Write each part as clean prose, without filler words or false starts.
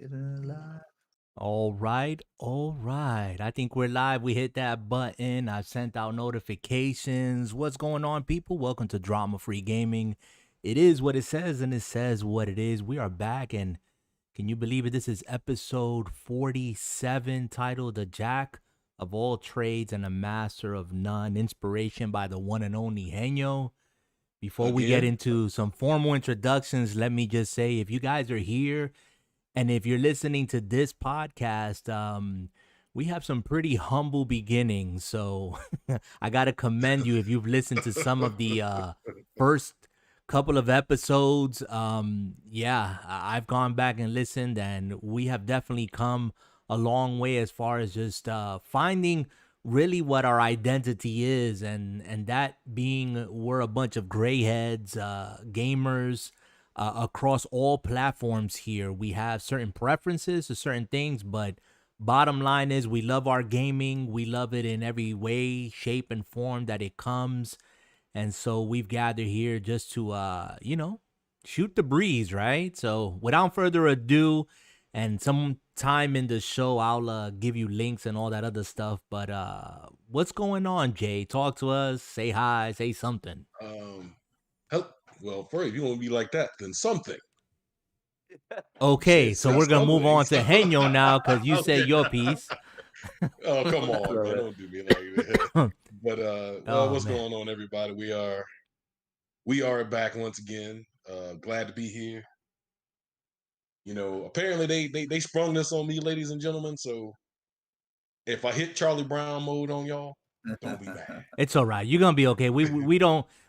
Getting live. All right, all right. I think we're live. We hit that button. I've sent out notifications. What's going on, people? Welcome to Drama Free Gaming. It is what it says, and it says what it is. We are back, and can you believe it? This is episode 47, titled The Jack of All Trades and a Master of None. Inspiration by the one and only Henyo. Before we get Again? into some formal introductions, let me just say, if you guys are here and if you're listening to this podcast, we have some pretty humble beginnings. So I got to commend you if you've listened to some of the first couple of episodes. I've gone back and listened, and we have definitely come a long way as far as just finding really what our identity is, and that being we're a bunch of gray heads, gamers, across all platforms here. We have certain preferences to certain things, but bottom line is we love our gaming. We love it in every way, shape, and form that it comes. And so we've gathered here just to, shoot the breeze, right? So without further ado, and some time in the show, I'll give you links and all that other stuff. But what's going on, Jay? Talk to us. Say hi. Say something. Well, first, if you want to be like that, then something. Okay, Shit, so we're gonna move on to Henyo now because you said Okay. your piece. Oh, come on, man. Don't do me like that. But what's man. going on, everybody? We are back once again. Glad to be here. You know, apparently they sprung this on me, ladies and gentlemen. So if I hit Charlie Brown mode on y'all, don't be mad. It's all right. You're gonna be okay.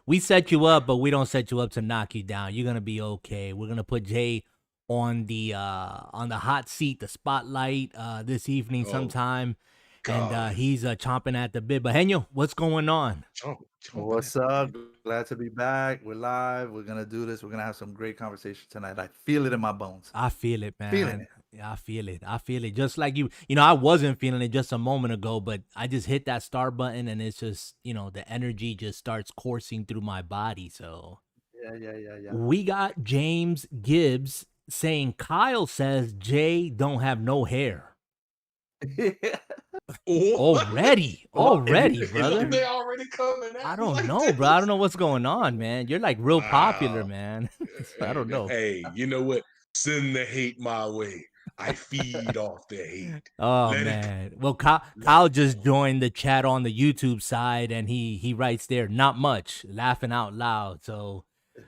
We set you up, but we don't set you up to knock you down. You're gonna be okay. We're gonna put Jay on the hot seat, the spotlight this evening Oh, sometime. God. And he's chomping at the bit. But Henyo, what's going on? What's up? Glad to be back. We're live. We're gonna do this. We're gonna have some great conversation tonight. I feel it in my bones. I feel it, man. Feeling it. Yeah, I feel it. I feel it. Just like you. You know, I wasn't feeling it just a moment ago, but I just hit that start button and it's just, the energy just starts coursing through my body. So Yeah. we got James Gibbs saying Kyle says Jay don't have no hair. Already, brother. They already coming. I don't know, bro. I don't know what's going on, man. You're like real popular, man. I don't know. Hey, you know what? Send the hate my way. I feed off the hate. Oh, man. Well, Kyle just joined the chat on the YouTube side, and he writes there, not much, laughing out loud. So,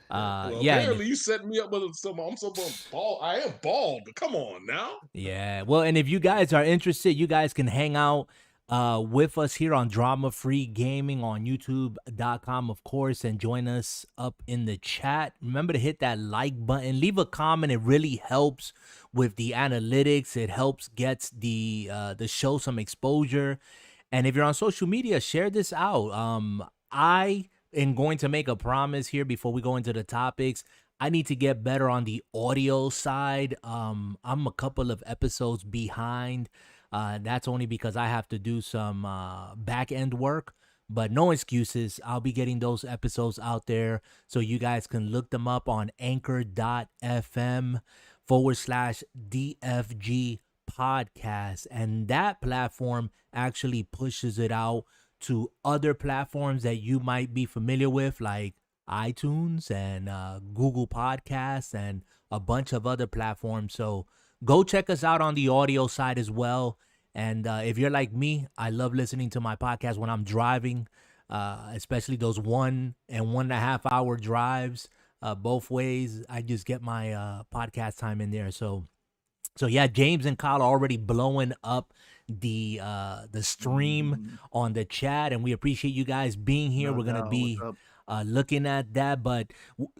apparently you set me up with some. I'm so bald. I am bald, but come on now. Yeah. Well, and if you guys are interested, you guys can hang out with us here on Drama Free Gaming on YouTube.com, of course, and join us up in the chat. Remember to hit that like button, leave a comment. It really helps with the analytics. It helps gets the show some exposure. And if you're on social media, share this out. I am going to make a promise here before we go into the topics. I need to get better on the audio side. I'm a couple of episodes behind. That's only because I have to do some back end work, but no excuses. I'll be getting those episodes out there so you guys can look them up on anchor.fm/DFG podcast. And that platform actually pushes it out to other platforms that you might be familiar with, like iTunes and Google Podcasts and a bunch of other platforms. So go check us out on the audio side as well. And if you're like me, I love listening to my podcast when I'm driving, especially those 1 and 1.5 hour drives both ways. I just get my podcast time in there. So yeah, James and Kyle are already blowing up the stream on the chat, and we appreciate you guys being here. We're gonna be looking at that. But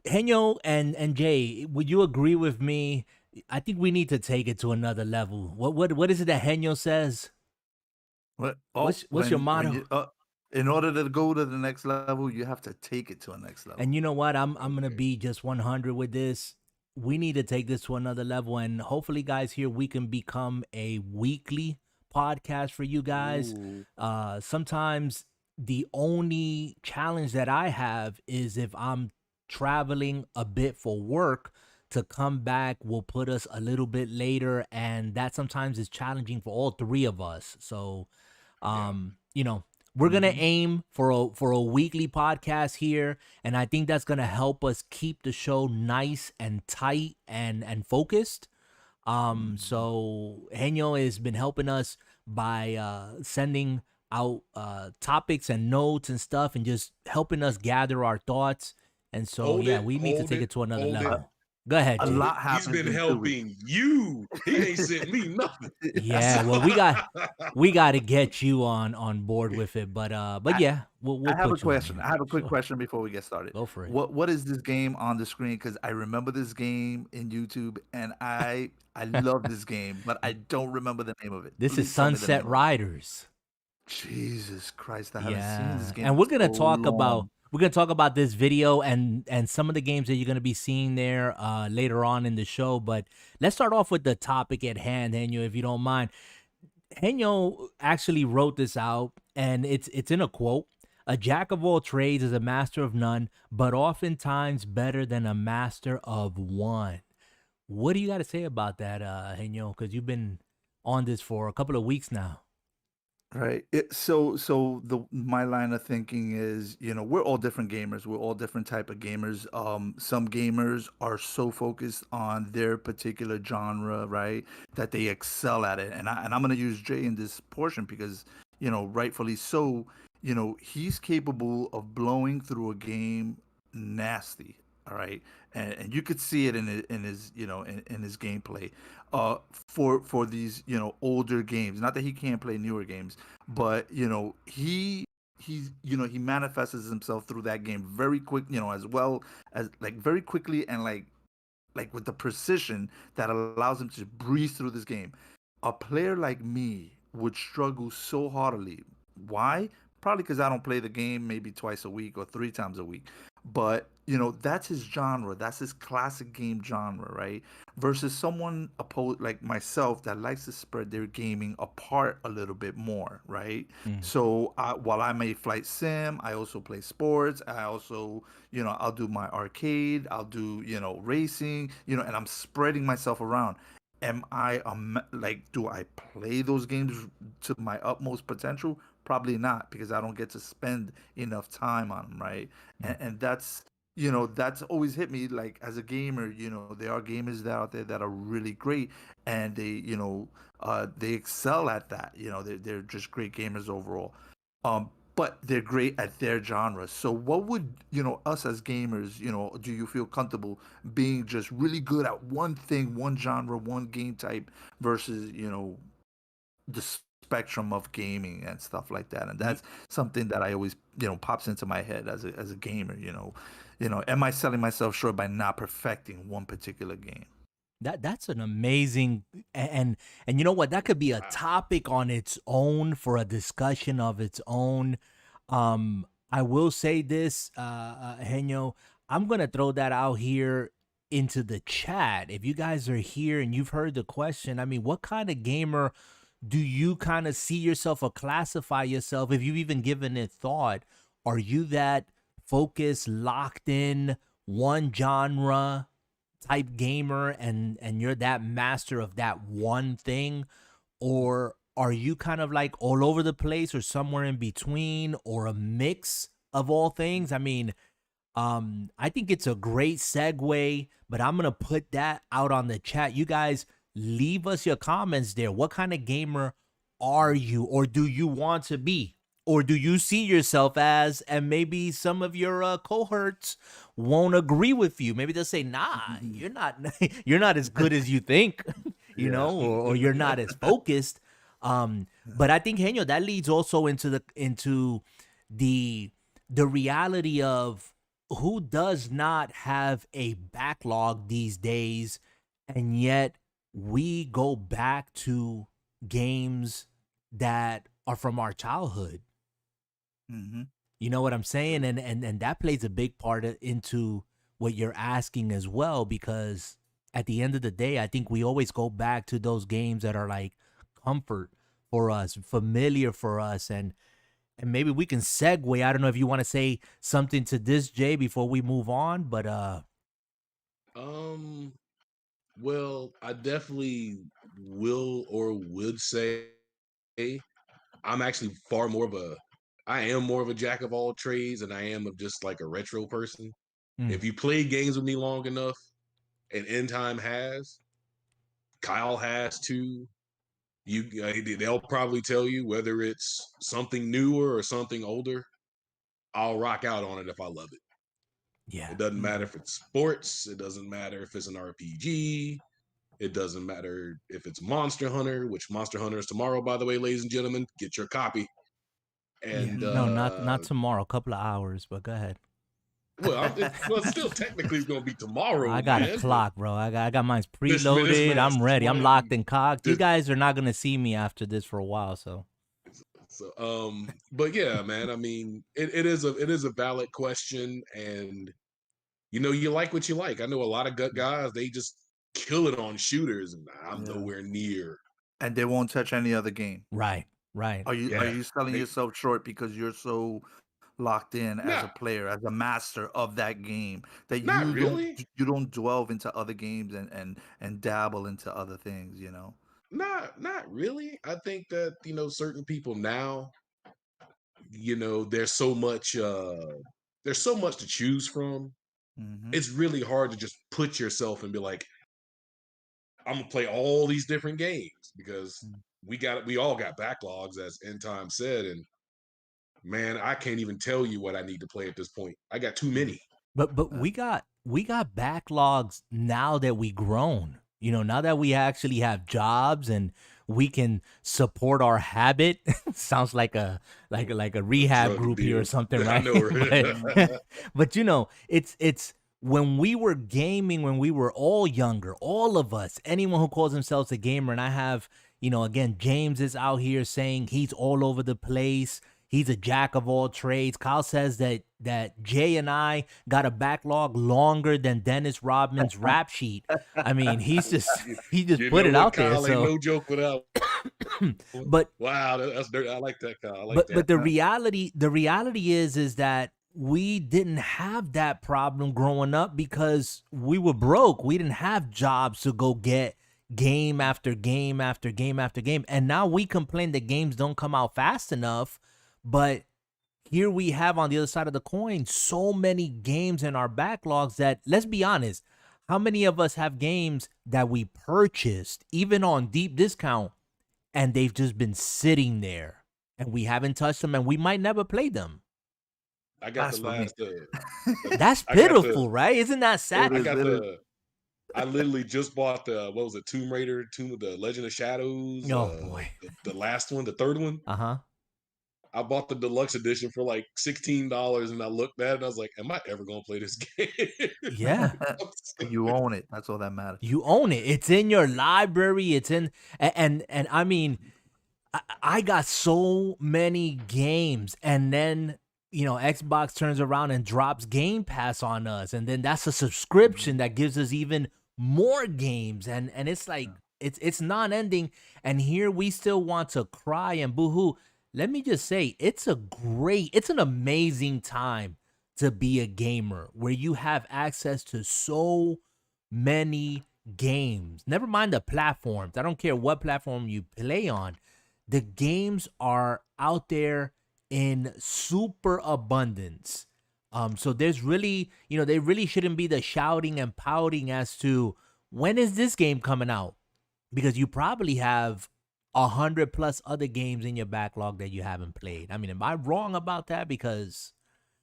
Henyo and Jay, would you agree with me? I think we need to take it to another level. What is it that Henyo says? What's your motto? In order to go to the next level, you have to take it to a next level. And you know what? I'm gonna be just 100 with this. We need to take this to another level, and hopefully, guys, here we can become a weekly podcast for you guys. Sometimes the only challenge that I have is if I'm traveling a bit for work. to come back will put us a little bit later, and that sometimes is challenging for all three of us. So, Yeah. you know, we're gonna Mhm. aim for a weekly podcast here, and I think that's gonna help us keep the show nice and tight and focused. Mhm. So Henyo has been helping us by sending out topics and notes and stuff, and just helping us gather our thoughts. And so, Hold yeah, it, we need to hold take it, it to another hold it, level. Go ahead, A Jay. hold it. lot He's happens been in 2 weeks. helping you. He ain't sent me nothing. Yeah, So, well, we got to get you on board with it, but I yeah, we'll I have a put you in question. there. I have a quick Sure, question before we get started. go for it. What is this game on the screen? Because I remember this game in YouTube, and I love this game, but I don't remember the name of it. This is Please tell me the Sunset name of it. Riders. Jesus Christ, I haven't seen this Yeah, game and in so long. we're gonna talk about this video and some of the games that you're gonna be seeing there later on in the show. But let's start off with the topic at hand, Henyo, if you don't mind. Henyo actually wrote this out, and it's in a quote: "A jack of all trades is a master of none, but oftentimes better than a master of one." What do you got to say about that, Henyo? Because you've been on this for a couple of weeks now. Right. So the my line of thinking is, we're all different gamers. We're all different type of gamers. Some gamers are so focused on their particular genre, right, that they excel at it. And I'm gonna use Jay in this portion because, rightfully so, he's capable of blowing through a game nasty. All right. And you could see it in his in his gameplay for these older games. Not that he can't play newer games, but he manifests himself through that game very quick, as well as like very quickly and like with the precision that allows him to breeze through this game. A player like me would struggle so heartily. Why? Probably because I don't play the game maybe twice a week or 3 times a week. But that's his genre. That's his classic game genre, right? Versus someone like myself that likes to spread their gaming apart a little bit more, right? Mm. So while I may flight sim, I also play sports. I also, I'll do my arcade. I'll do, racing. And I'm spreading myself around. Am I like, do I play those games to my utmost potential? Probably not, because I don't get to spend enough time on them, right? Mm. And that's always hit me, like, as a gamer. There are gamers that out there that are really great, and they excel at that. They're just great gamers overall. But they're great at their genre. So what would, us as gamers, do you feel comfortable being just really good at one thing, one genre, one game type versus, the spectrum of gaming and stuff like that? And Ye- that's something that I always, pops into my head as a gamer. Am I selling myself short by not perfecting one particular game? That's an amazing and you know what, that could be a Wow. topic on its own for a discussion of its own. I will say this, Henyo, I'm gonna throw that out here into the chat. If you guys are here and you've heard the question, I mean, what kind of gamer do you kind of see yourself or classify yourself, if you've even given it thought? Are you that focused, locked in, one genre type gamer, and you're that master of that one thing? Or are you kind of like all over the place, or somewhere in between, or a mix of all things? I mean, I think it's a great segue, but I'm gonna put that out on the chat. You guys leave us your comments there. What kind of gamer are you, or do you want to be? Or do you see yourself as, and maybe some of your cohorts won't agree with you. Maybe they'll say, nah, you're not you're not as good as you think, Yeah. or you're not as focused. But I think, Henyo, that leads also into the the reality of who does not have a backlog these days, and yet we go back to games that are from our childhood. Hmm. You know what I'm saying? And that plays a big part into what you're asking as well, because at the end of the day, I think we always go back to those games that are like comfort for us, familiar for us, and maybe we can segue. I don't know if you want to say something to this, Jay, before we move on, but Um, Well, I definitely will or would say I'm actually far more of a I am more of a jack of all trades and I am of just like a retro person. Mm, If you play games with me long enough, and End Time has, Kyle has too. They'll probably tell you whether it's something newer or something older. I'll rock out on it if I love it. yeah. It doesn't matter Mhm. if it's sports. It doesn't matter if it's an RPG. It doesn't matter if it's Monster Hunter, which Monster Hunter is tomorrow, by the way, ladies and gentlemen. Get your copy. Yeah. And No, not tomorrow. A couple of hours, but go ahead. well, still technically it's gonna be I tomorrow, got a man. But clock, bro. I got mine this preloaded. man, I'm ready. I'm locked and cocked. You this, guys are not gonna see me after this for a while, so so but yeah, man. I mean, it is a valid question, and you like what you like. I know a lot of gut guys, they just kill it on shooters, and I'm Yeah. nowhere near. And they won't touch any other game. right, right. Are Yeah, you selling they yourself short because you're so locked in as a not player, as a master of that game that not really, you don't delve into other games and dabble into other things, you know? not really. I think that certain people now, there's so much to choose from. Mhm. It's really hard to just put yourself and be like, I'm gonna play all these different games because Mm. we all got backlogs, as End Time said, and man, I can't even tell you what I need to play at this point. I got too Mhm. many. But Uh, we got backlogs now that we grown. Now that we actually have jobs and we can support our habit. Sounds like a rehab Drug group here or deal. something, I right? know. Right? mhm. But it's when we were gaming, when we were all younger, all of us, anyone who calls themselves a gamer, and I have, again, James is out here saying he's all over the place. He's a jack of all trades. Kyle says that Jay and I got a backlog longer than Dennis Rodman's rap sheet. I mean, you, he just you put know it what, out there. Kyle? Ain't So, no joke without one. but Wow, that's dirty. I like that, Kyle. I like but that. the reality is that we didn't have that problem growing up because we were broke. We didn't have jobs to go get game after game after game after game. And now we complain that games don't come out fast enough, but here we have on the other side of the coin so many games in our backlogs that, let's be honest, how many of us have games that we purchased even on deep discount and they've just been sitting there and we haven't touched them and we might never play them? I got the Blasphemy. last. The That's I got the. pitiful, right? Isn't that sad? It I is, got it is. the. I literally just bought the what was it, Tomb Raider, Tomb of the Legend of Shadows, Oh boy. the last one, the third one. Uh-huh. I bought the deluxe edition for like $16, and I looked at it and I was like, "Am I ever gonna play this game?" Yeah. You own it. That's all that matters. You own it. It's in your library. It's in and I mean, I got so many games, and then Xbox turns around and drops Game Pass on us, and then that's a subscription Mhm. that gives us even more games, and it's like Yeah. it's non-ending, and here we still want to cry and boohoo. Let me just say, it's an amazing time to be a gamer where you have access to so many games. Never mind the platforms. I don't care what platform you play on, the games are out there in super abundance. So there's really, they really shouldn't be the shouting and pouting as to when is this game coming out, because you probably have 100 plus other games in your backlog that you haven't played. I mean, am I wrong about that? Because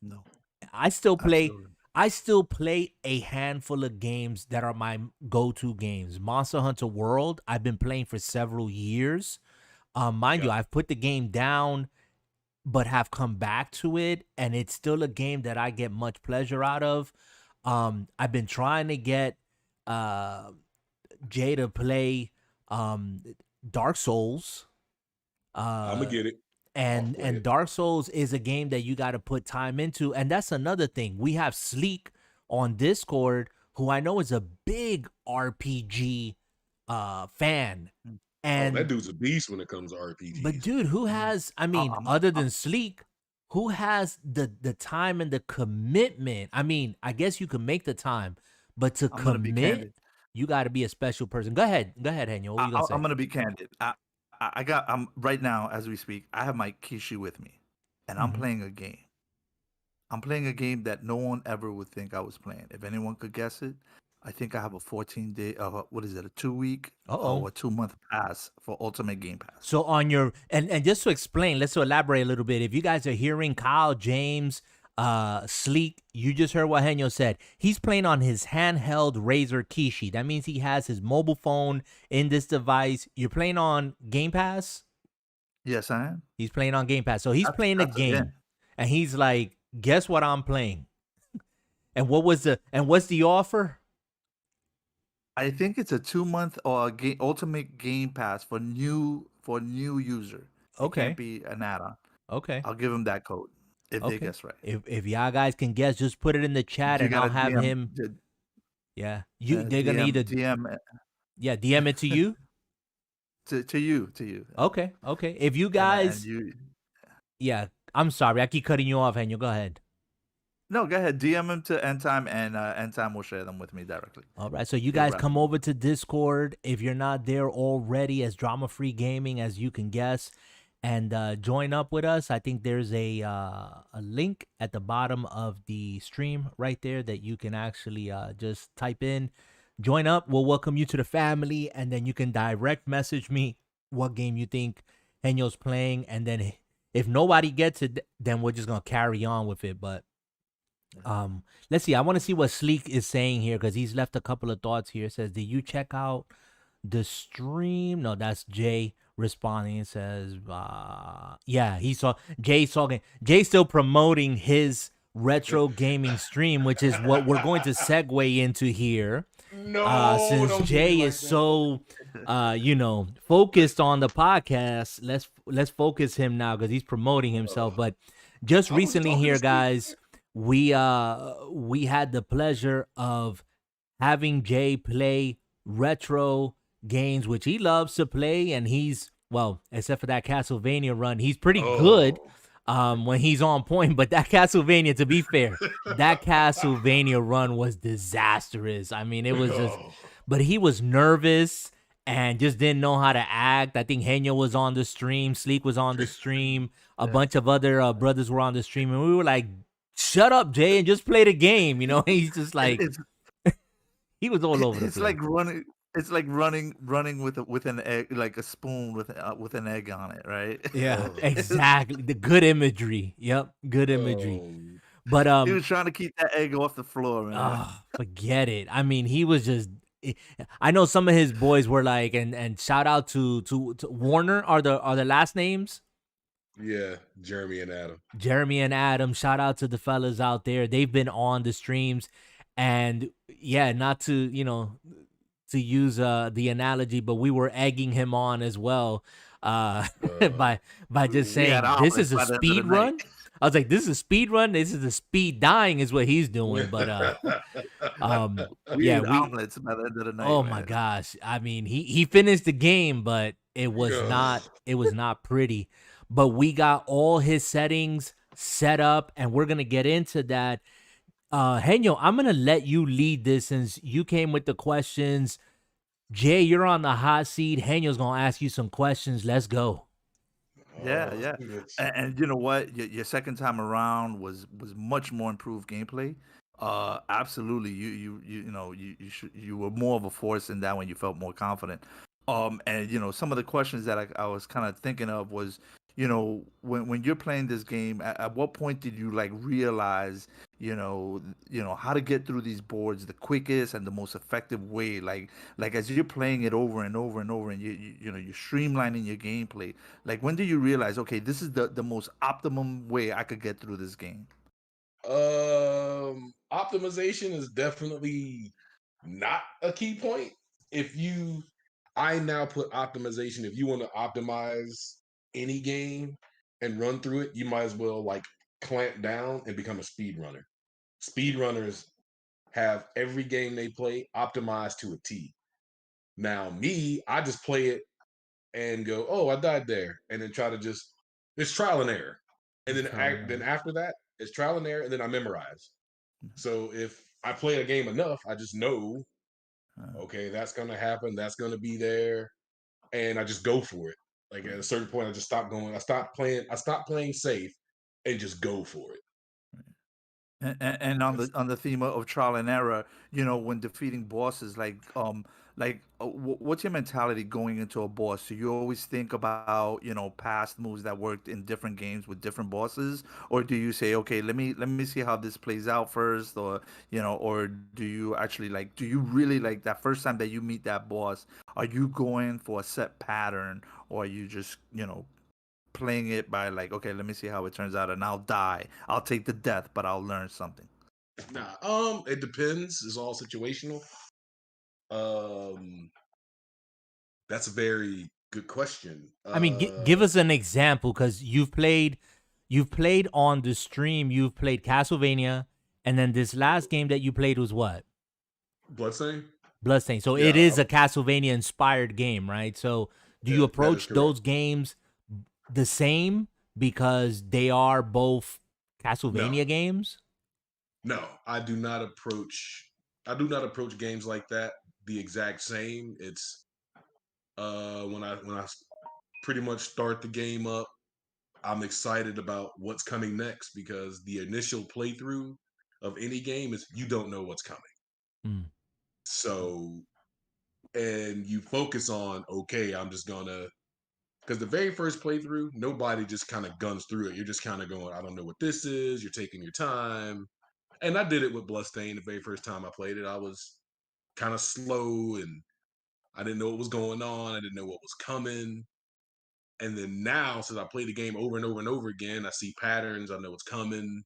No, I still play. absolutely. I still play a handful of games that are my go-to games. Monster Hunter World, I've been playing for several years. Mind you, Yeah, I've put the game down, but have come back to it, and it's still a game that I get much pleasure out of. I've been trying to get uh, Jay to play um, Dark Souls. I'm gonna Uh, get it. I'll and play and it. Dark Souls is a game that you got to put time into, and that's another thing. We have Sleek on Discord, who I know is a big RPG fan, Mm. Oh, that and dude's a beast when it comes to but RPGs. dude, who Mhm. has, I mean, I'm other than Sleek, who has the time and the commitment? I mean, I guess you can make the time, but to I'm gonna be commit, candid. You got to be a special person. Go ahead, Henyo. What were you gonna I'm say? gonna be candid. I got I'm right now as we speak. I have my Kishi with me, and I'm Hmm. playing a game. I'm playing a game that no one ever would think I was playing. If anyone could guess it, I think I have a 14-day, what is it, a 2 week Uh oh. or a 2 month pass for Ultimate Game Pass. So on your and just to explain, let's elaborate a little bit. If you guys are hearing Kyle, James, Sleek, you just heard what Henyo said. He's playing on his handheld Razer Kishi. That means he has his mobile phone in this device. You're playing on Game Pass? Yes, I am. He's playing on Game Pass. So he's playing a Yeah. game. And he's like, guess what I'm playing? And what's the offer? I think it's a 2 month or Ultimate Game Pass for new user. It can't Okay. be an add-on. Okay. I'll give them that code if they Okay. guess right. If y'all guys can guess, just put it in the chat You and I'll gotta have DM, him. Yeah. They're gonna DM, either DM it to you. to you. Okay. Okay. If you And guys, you. yeah, I'm sorry. I keep cutting you off, and you go ahead. No, go ahead. DM them to End Time, and End Time will share them with me directly. All right. So you He'll guys wrap come them up. over to Discord if you're not there already, as Drama Free Gaming, as you can guess, and join up with us. I think there's a link at the bottom of the stream right there that you can actually just type in, join up. We'll welcome you to the family, and then you can direct message me what game you think Henyo's playing, and then if nobody gets it, then we're just gonna carry on with it. But let's see. I want to see what Sleek is saying here because he's left a couple of thoughts here. It says, "Did you check out the stream?" No, that's Jay responding. It says, "Yeah, he saw Jay's talking. Jay's still promoting his retro gaming stream, which is what we're going to segue into here. No, Since don't do me Jay like is that. so, focused on the podcast, let's focus him now because he's promoting himself. But just I was recently talking to here, Steve. guys, we had the pleasure of having Jay play retro games, which he loves to play, and he's well, except for that Castlevania run, he's pretty good Oh. when he's on point. But that Castlevania, to be fair, that Castlevania run was disastrous. I mean, it was just, Oh. but he was nervous and just didn't know how to act. I think Henyo was on the stream, Sleek was on the stream, a Yeah. bunch of other brothers were on the stream, and we were like, "Shut up, Jay, and just play the game." You know, he's just like It's he was all over the it's place. like running. It's like running with an egg, like a spoon with an egg on it, right? Yeah, Oh. exactly. The good imagery. Yep, good imagery. Oh. But He was trying to keep that egg off the floor, man. forget it. I mean, he was just. I know some of his boys were like, and shout out to Warner. Are the last names? Yeah, Jeremy and Adam. Jeremy and Adam. Shout out to the fellas out there. They've been on the streams, and yeah, not to to use the analogy, but we were egging him on as well by just We had saying this omelets is a by the end of the speed night. run. I was like, this is a speed run. This is a speed dying is what he's doing. But We yeah, ate omelets by the end of the night. oh man. my gosh. I mean, he finished the game, but it was not pretty. But we got all his settings set up, and we're gonna get into that. Henyo, I'm gonna let you lead this since you came with the questions. Jay, you're on the hot seat. Henyo's gonna ask you some questions. Let's go. Yeah, Oh, yeah. it's- And you know what? Your second time around was much more improved gameplay. Absolutely. You were more of a force in that when you felt more confident. And some of the questions that I was kind of thinking of was, when you're playing this game, at what point did you like realize, how to get through these boards the quickest and the most effective way? Like as you're playing it over and over and over, and you're streamlining your gameplay. Like when do you realize, okay, this is the most optimum way I could get through this game? Optimization is definitely not a key point. I now put optimization. If you want to optimize any game and run through it, you might as well like clamp down and become a speedrunner. Speedrunners have every game they play optimized to a T. Now, me, I just play it and go, "Oh, I died there," and then try to just it's trial and error, and then then after that, it's trial and error, and then I memorize. So if I play a game enough, I just know Okay, that's gonna happen. That's gonna be there, and I just go for it. Like at a Right. certain point, I just stop going. I stop playing. I stop playing safe, and just go for it. And on That's the theme of trial and error, when defeating bosses, what's your mentality going into a boss? Do you always think about, past moves that worked in different games with different bosses, or do you say, okay, let me see how this plays out first, or do you actually do you really like that first time that you meet that boss? Are you going for a set pattern, or are you just, playing it by okay, let me see how it turns out, and I'll die. I'll take the death, but I'll learn something. nah. It depends. It's all situational. Um, that's a very good question. I mean, give us an example because you've played on the stream. You've played Castlevania, and then this last game that you played was what? Bloodstain. Bloodstain. So it Yeah, is a Castlevania inspired game, right? So do you that is approach correct. those games the same because they are both No, Castlevania games? no, I do not approach. I do not approach games like that the exact same. It's when I pretty much start the game up, I'm excited about what's coming next because the initial playthrough of any game is you don't know what's coming. Mm, So, and you focus on, okay, I'm just gonna, because the very first playthrough, nobody just kind of guns through it. You're just kind of going, I don't know what this is. You're taking your time. And I did it with Bloodstain the very first time I played it. I was kind of slow and I didn't know what was going on. I didn't know what was coming. And then now, since I play the game over and over and over again, I see patterns. I know what's coming.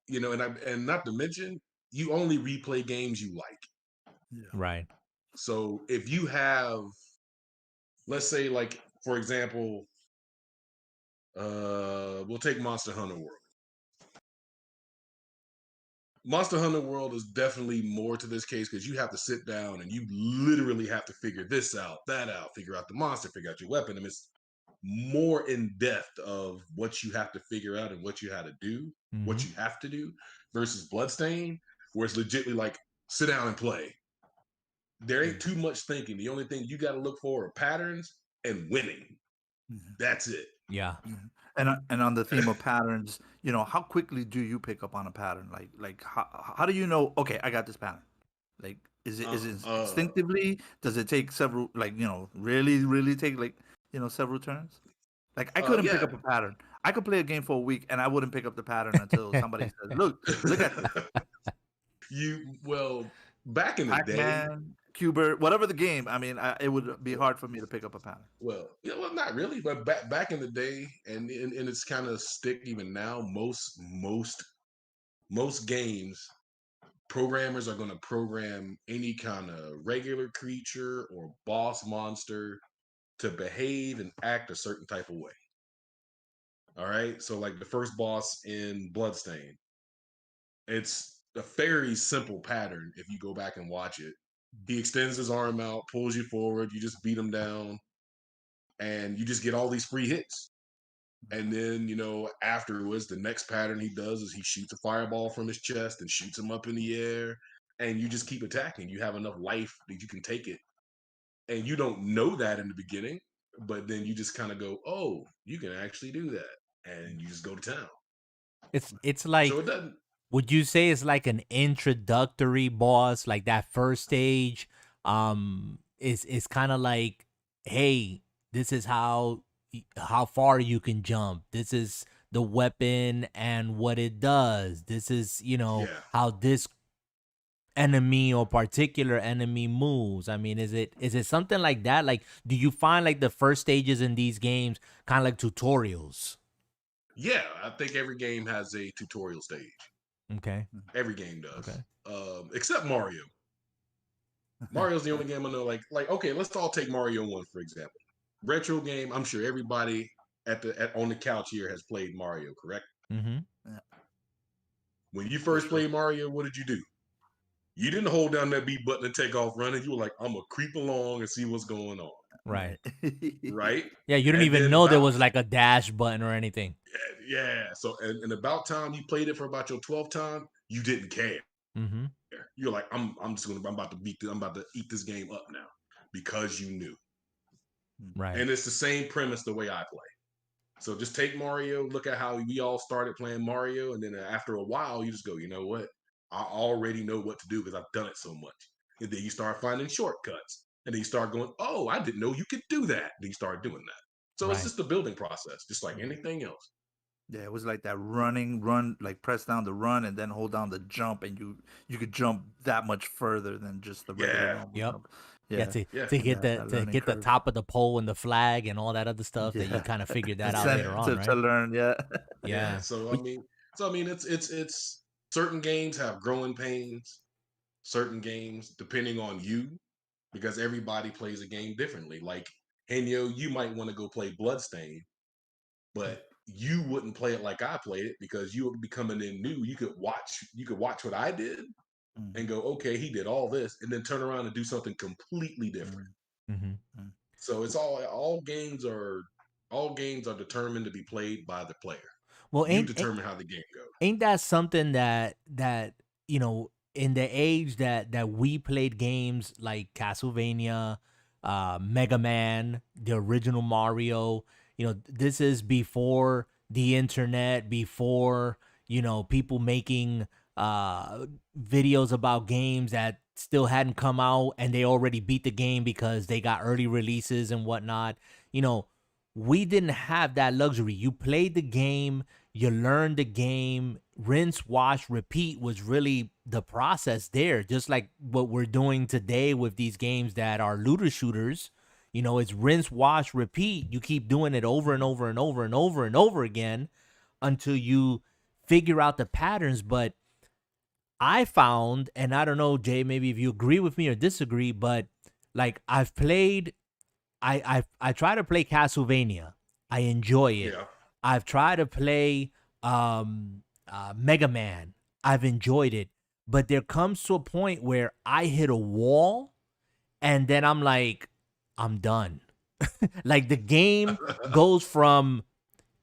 And not to mention, you only replay games you like. Yeah. right. So if you have, let's say, like for example, we'll take Monster Hunter World. Monster Hunter World is definitely more to this case because you have to sit down and you literally have to figure this out, that out, figure out the monster, figure out your weapon. I mean, it's more in depth of what you have to figure out and what you had to do, what Hmm. you have to do, versus Bloodstain, where it's legitimately like sit down and play. There ain't Yeah. too much thinking. The only thing you got to look for are patterns and winning. Yeah. That's it. Yeah. Yeah. And on the theme of patterns, how quickly do you pick up on a pattern? How do you know? Okay, I got this pattern. Like, is it Uh, instinctively? Does it take several, really, really take several turns? Like, I couldn't pick yeah. up a pattern. I could play a game for a week and I wouldn't pick up the pattern until somebody says, "Look at this." Well, back in the day, Pac-Man, Cubert, whatever the game. I mean, it would be hard for me to pick up a pattern. well, not really, but back in the day, and it's kind of stick even now. Most games, programmers are going to program any kind of regular creature or boss monster to behave and act a certain type of way. All right, so like the first boss in Bloodstain, it's a very simple pattern if you go back and watch it. He extends his arm out, pulls you forward, you just beat him down, and you just get all these free hits. And then, afterwards, the next pattern he does is he shoots a fireball from his chest and shoots him up in the air. And you just keep attacking. You have enough life that you can take it. And you don't know that in the beginning, but then you just kind of go, oh, you can actually do that. And you just go to town. It's So like, it doesn't, would you say it's like an introductory boss, like that first stage? Is kind of like, hey, this is how far you can jump. This is the weapon and what it does. This is yeah. how this enemy or particular enemy moves. I mean, is it something like that? Like, do you find like the first stages in these games kind of like tutorials? Yeah. I think every game has a tutorial stage. Okay. Every game does. Okay. Except Mario. Mario's the only game I know. Like okay, let's all take Mario One for example. Retro game. I'm sure everybody on the couch here has played Mario. Correct? Mm-hmm. Yeah, When you for first sure. played Mario, what did you do? You didn't hold down that B button and take off running. You were like, I'm gonna creep along and see what's going on, Right. Right. right? Yeah, you didn't And even then know there was like a dash button or anything. yeah. So and about time you played it for about your 12th time, you didn't care. Mm-hmm. You're like, I'm about to I'm about to eat this game up now because you knew. Right. And it's the same premise the way I play. So just take Mario, look at how we all started playing Mario, and then after a while, you just go, you know what? I already know what to do because I've done it so much. And then you start finding shortcuts. And then you start going, oh, I didn't know you could do that. Then you start doing that. So it's Right. just a building process, just like Yeah. anything else. Yeah, it was like that run, like press down the run and then hold down the jump, and you could jump that much further than just the regular Yeah. normal Yep. jump. Yeah, Yeah, Yeah. to and get that to learning get the curve. top of the pole and the flag and all that other stuff that you Yeah, kind of figured that out later on, incentive to right? learn. Yeah. Yeah. Yeah. So I We, mean, it's certain games have growing pains, certain games, depending on you, because everybody plays a game differently. Like Henyo, you might want to go play Bloodstain, but you wouldn't play it like I played it because you would be coming in new. You could watch what I did and Mhm, go, okay, he did all this, and then turn around and do something completely different. mhm, mm-hmm. So it's all games are determined to be played by the player. Well, You determine how the game goes. ain't that something that you know, in the age that we played games like Castlevania, Mega Man, the original Mario, you know, this is before the internet, before, you know, people making videos about games that still hadn't come out and they already beat the game because they got early releases and whatnot. You know, we didn't have that luxury. You played the game, you learned the game. Rinse, wash, repeat was really the process there. Just like what we're doing today with these games that are looter shooters. You know, it's rinse, wash, repeat. You keep doing it over and over and over and over and over again until you figure out the patterns. But I found, and I don't know, Jay, maybe if you agree with me or disagree, but like I've played, I try to play Castlevania. I enjoy it. Yeah. I've tried to play Mega Man. I've enjoyed it, but there comes to a point where I hit a wall, and then I'm like, I'm done. Like the game goes from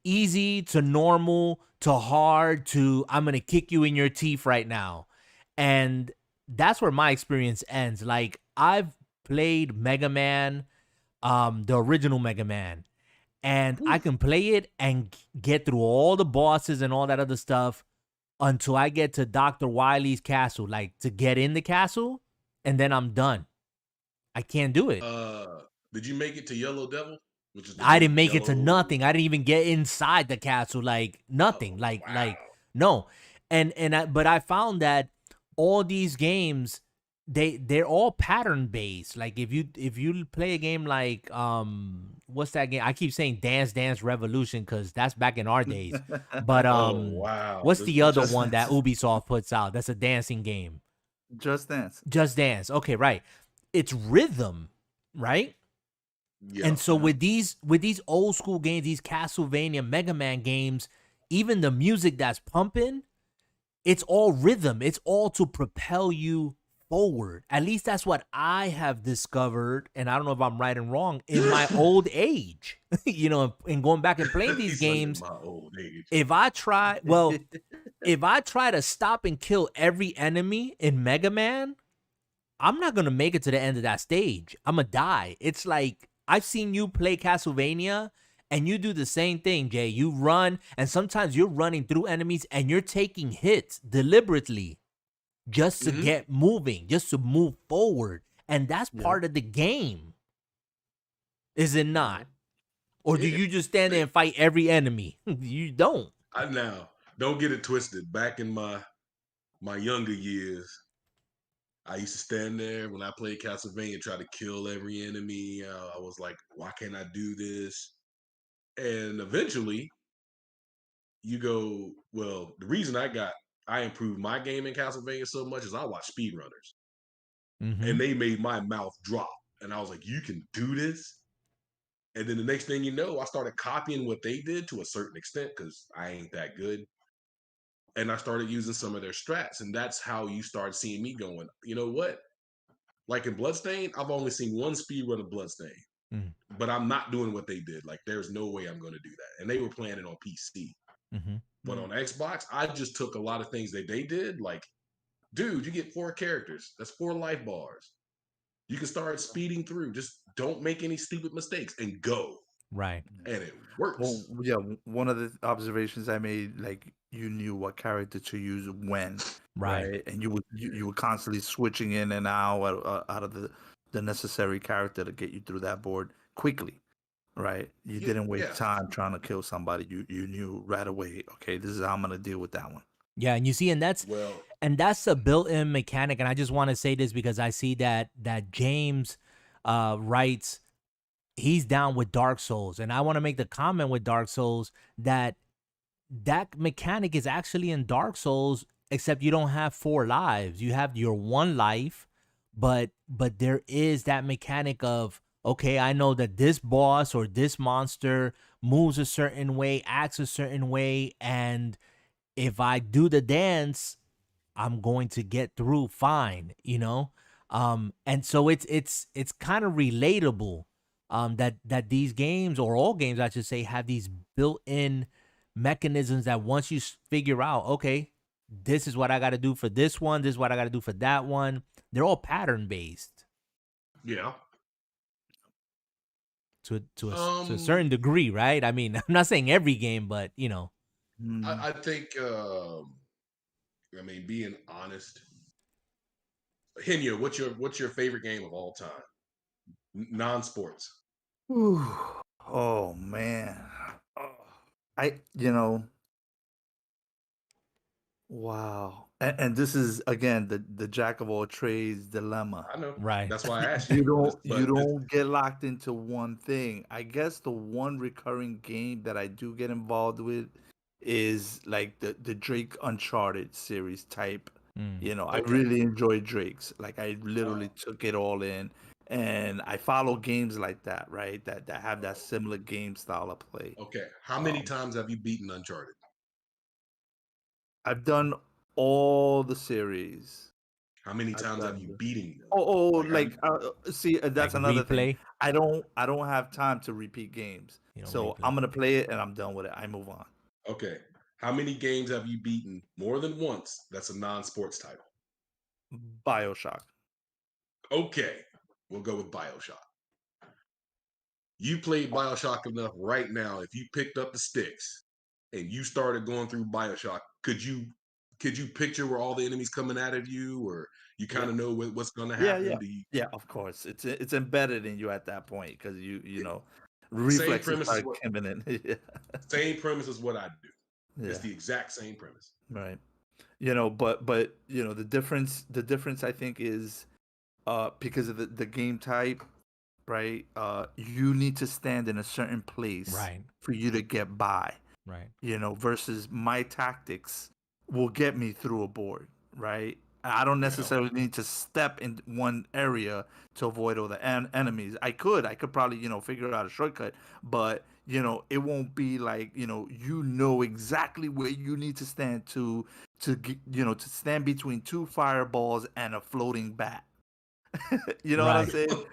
easy to normal to hard to I'm gonna kick you in your teeth right now, and that's where my experience ends. Like I've played Mega Man, the original Mega Man, and I Whew. can play it and get through all the bosses and all that other stuff until I get to Dr. Wily's castle, like to get in the castle, and then I'm done. I can't do it. uh, did you make it to Yellow Devil, which is the I big didn't make it to yellow? nothing. I didn't even get inside the castle, like nothing. Oh Like wow. no. But I found that all these games they're all pattern based. Like if you play a game like what's that game? I keep saying Dance Dance Revolution cuz that's back in our days. But Oh wow. what's the other Just one that Dance. Ubisoft puts out? That's a dancing game. Just Dance. Just Dance. Okay, right. It's rhythm, right? Yeah. And so Yeah. with these old school games, these Castlevania, Mega Man games, even the music that's pumping, it's all rhythm. It's all to propel you forward. At least that's what I have discovered, and I don't know if I'm right and wrong in my old age. You know, and going back and playing He these said in games, my old age. if I try, well, if I try to stop and kill every enemy in Mega Man, I'm not gonna make it to the end of that stage. I'm gonna die. It's like I've seen you play Castlevania and you do the same thing, Jay. You run, and sometimes you're running through enemies and you're taking hits deliberately just to Hmm. get moving, just to move forward. And that's Yeah. part of the game, is it Yeah. not? Or do It, you just stand there and fight every enemy? You don't. I now don't get it twisted. Back in my younger years, I used to stand there when I played Castlevania, try to kill every enemy. I was like, why can't I do this? And eventually, you go, well, the reason I improved my game in Castlevania so much is I watched speedrunners, Mm-hmm. and they made my mouth drop, and I was like, you can do this. And then the next thing you know, I started copying what they did to a certain extent because I ain't that good. And I started using some of their strats, and that's how you start seeing me going. You know what? Like in Bloodstain, I've only seen one speed run of Bloodstain, but I'm not doing what they did. Like, there's no way I'm going to do that. And they were playing it on PC, Mm-hmm. but Mm. on Xbox, I just took a lot of things that they did, like dude, you get 4 characters. That's 4 life bars. You can start speeding through. Just don't make any stupid mistakes and go. Right. And it Well, works. yeah, one of the observations I made, like you knew what character to use when, Right. right? And you were constantly switching in and out of the necessary character to get you through that board quickly, right? You Yeah, didn't waste yeah. time trying to kill somebody. You knew right away, okay, this is how I'm gonna deal with that one. Yeah, and you see, Well, that's a built-in mechanic. And I just want to say this because I see that James writes he's down with Dark Souls, and I want to make the comment with Dark Souls that mechanic is actually in Dark Souls, except you don't have 4 lives. You have your 1 life, but there is that mechanic of, okay, I know that this boss or this monster moves a certain way, acts a certain way, and if I do the dance, I'm going to get through fine, you know? And so it's kind of relatable that these games, or all games I should say, have these built-in mechanisms that once you figure out, okay, this is what I got to do for this one, this is what I got to do for that one, they're all pattern based yeah. to a certain degree, right? I mean, I'm not saying every game, but you know. Mm. I think I mean, being honest, Henya, what's your favorite game of all time? Non-sports. Whew. Oh man. Oh, you know, wow. And this is again the jack of all trades dilemma. I know. Right. That's why I asked You you. don't you But this, don't get locked into one thing. I guess the one recurring game that I do get involved with is like the Drake Uncharted series type. Mm. You know, I okay. really enjoy Drake's. Like I Uh, literally took it all in, and I follow games like that, right? That have that similar game style of play. okay. How many Um, times have you beaten Uncharted? I've done all the series. How many I've times have done you the beating them? oh, Like, have you? like see, Like that's another thing. replay. I don't have time to repeat games, You know, so replay. I'm gonna play it and I'm done with it. I move on. Okay. How many games have you beaten more than once? That's a non-sports title. BioShock. Okay. We'll go with BioShock. You played BioShock enough right now. If you picked up the sticks and you started going through BioShock, could you picture where all the enemies coming out of you, or you Yeah, kind of know what's going to yeah, yeah, happen? Do you yeah. Of course, it's embedded in you at that point because you know same reflexes premise as start what coming in. Yeah, same premise as what I do. It's yeah, the exact same premise. right. You know, but you know the difference I think is because of the game type, right? You need to stand in a certain place Right. for you to get by. Right. You know, versus my tactics will get me through a board, right? I don't Yeah. necessarily need to step in one area to avoid all the enemies. I could probably, figure out a shortcut, but it won't be like, you know exactly where you need to stand to stand between two fireballs and a floating bat. You know what I'm Right. saying?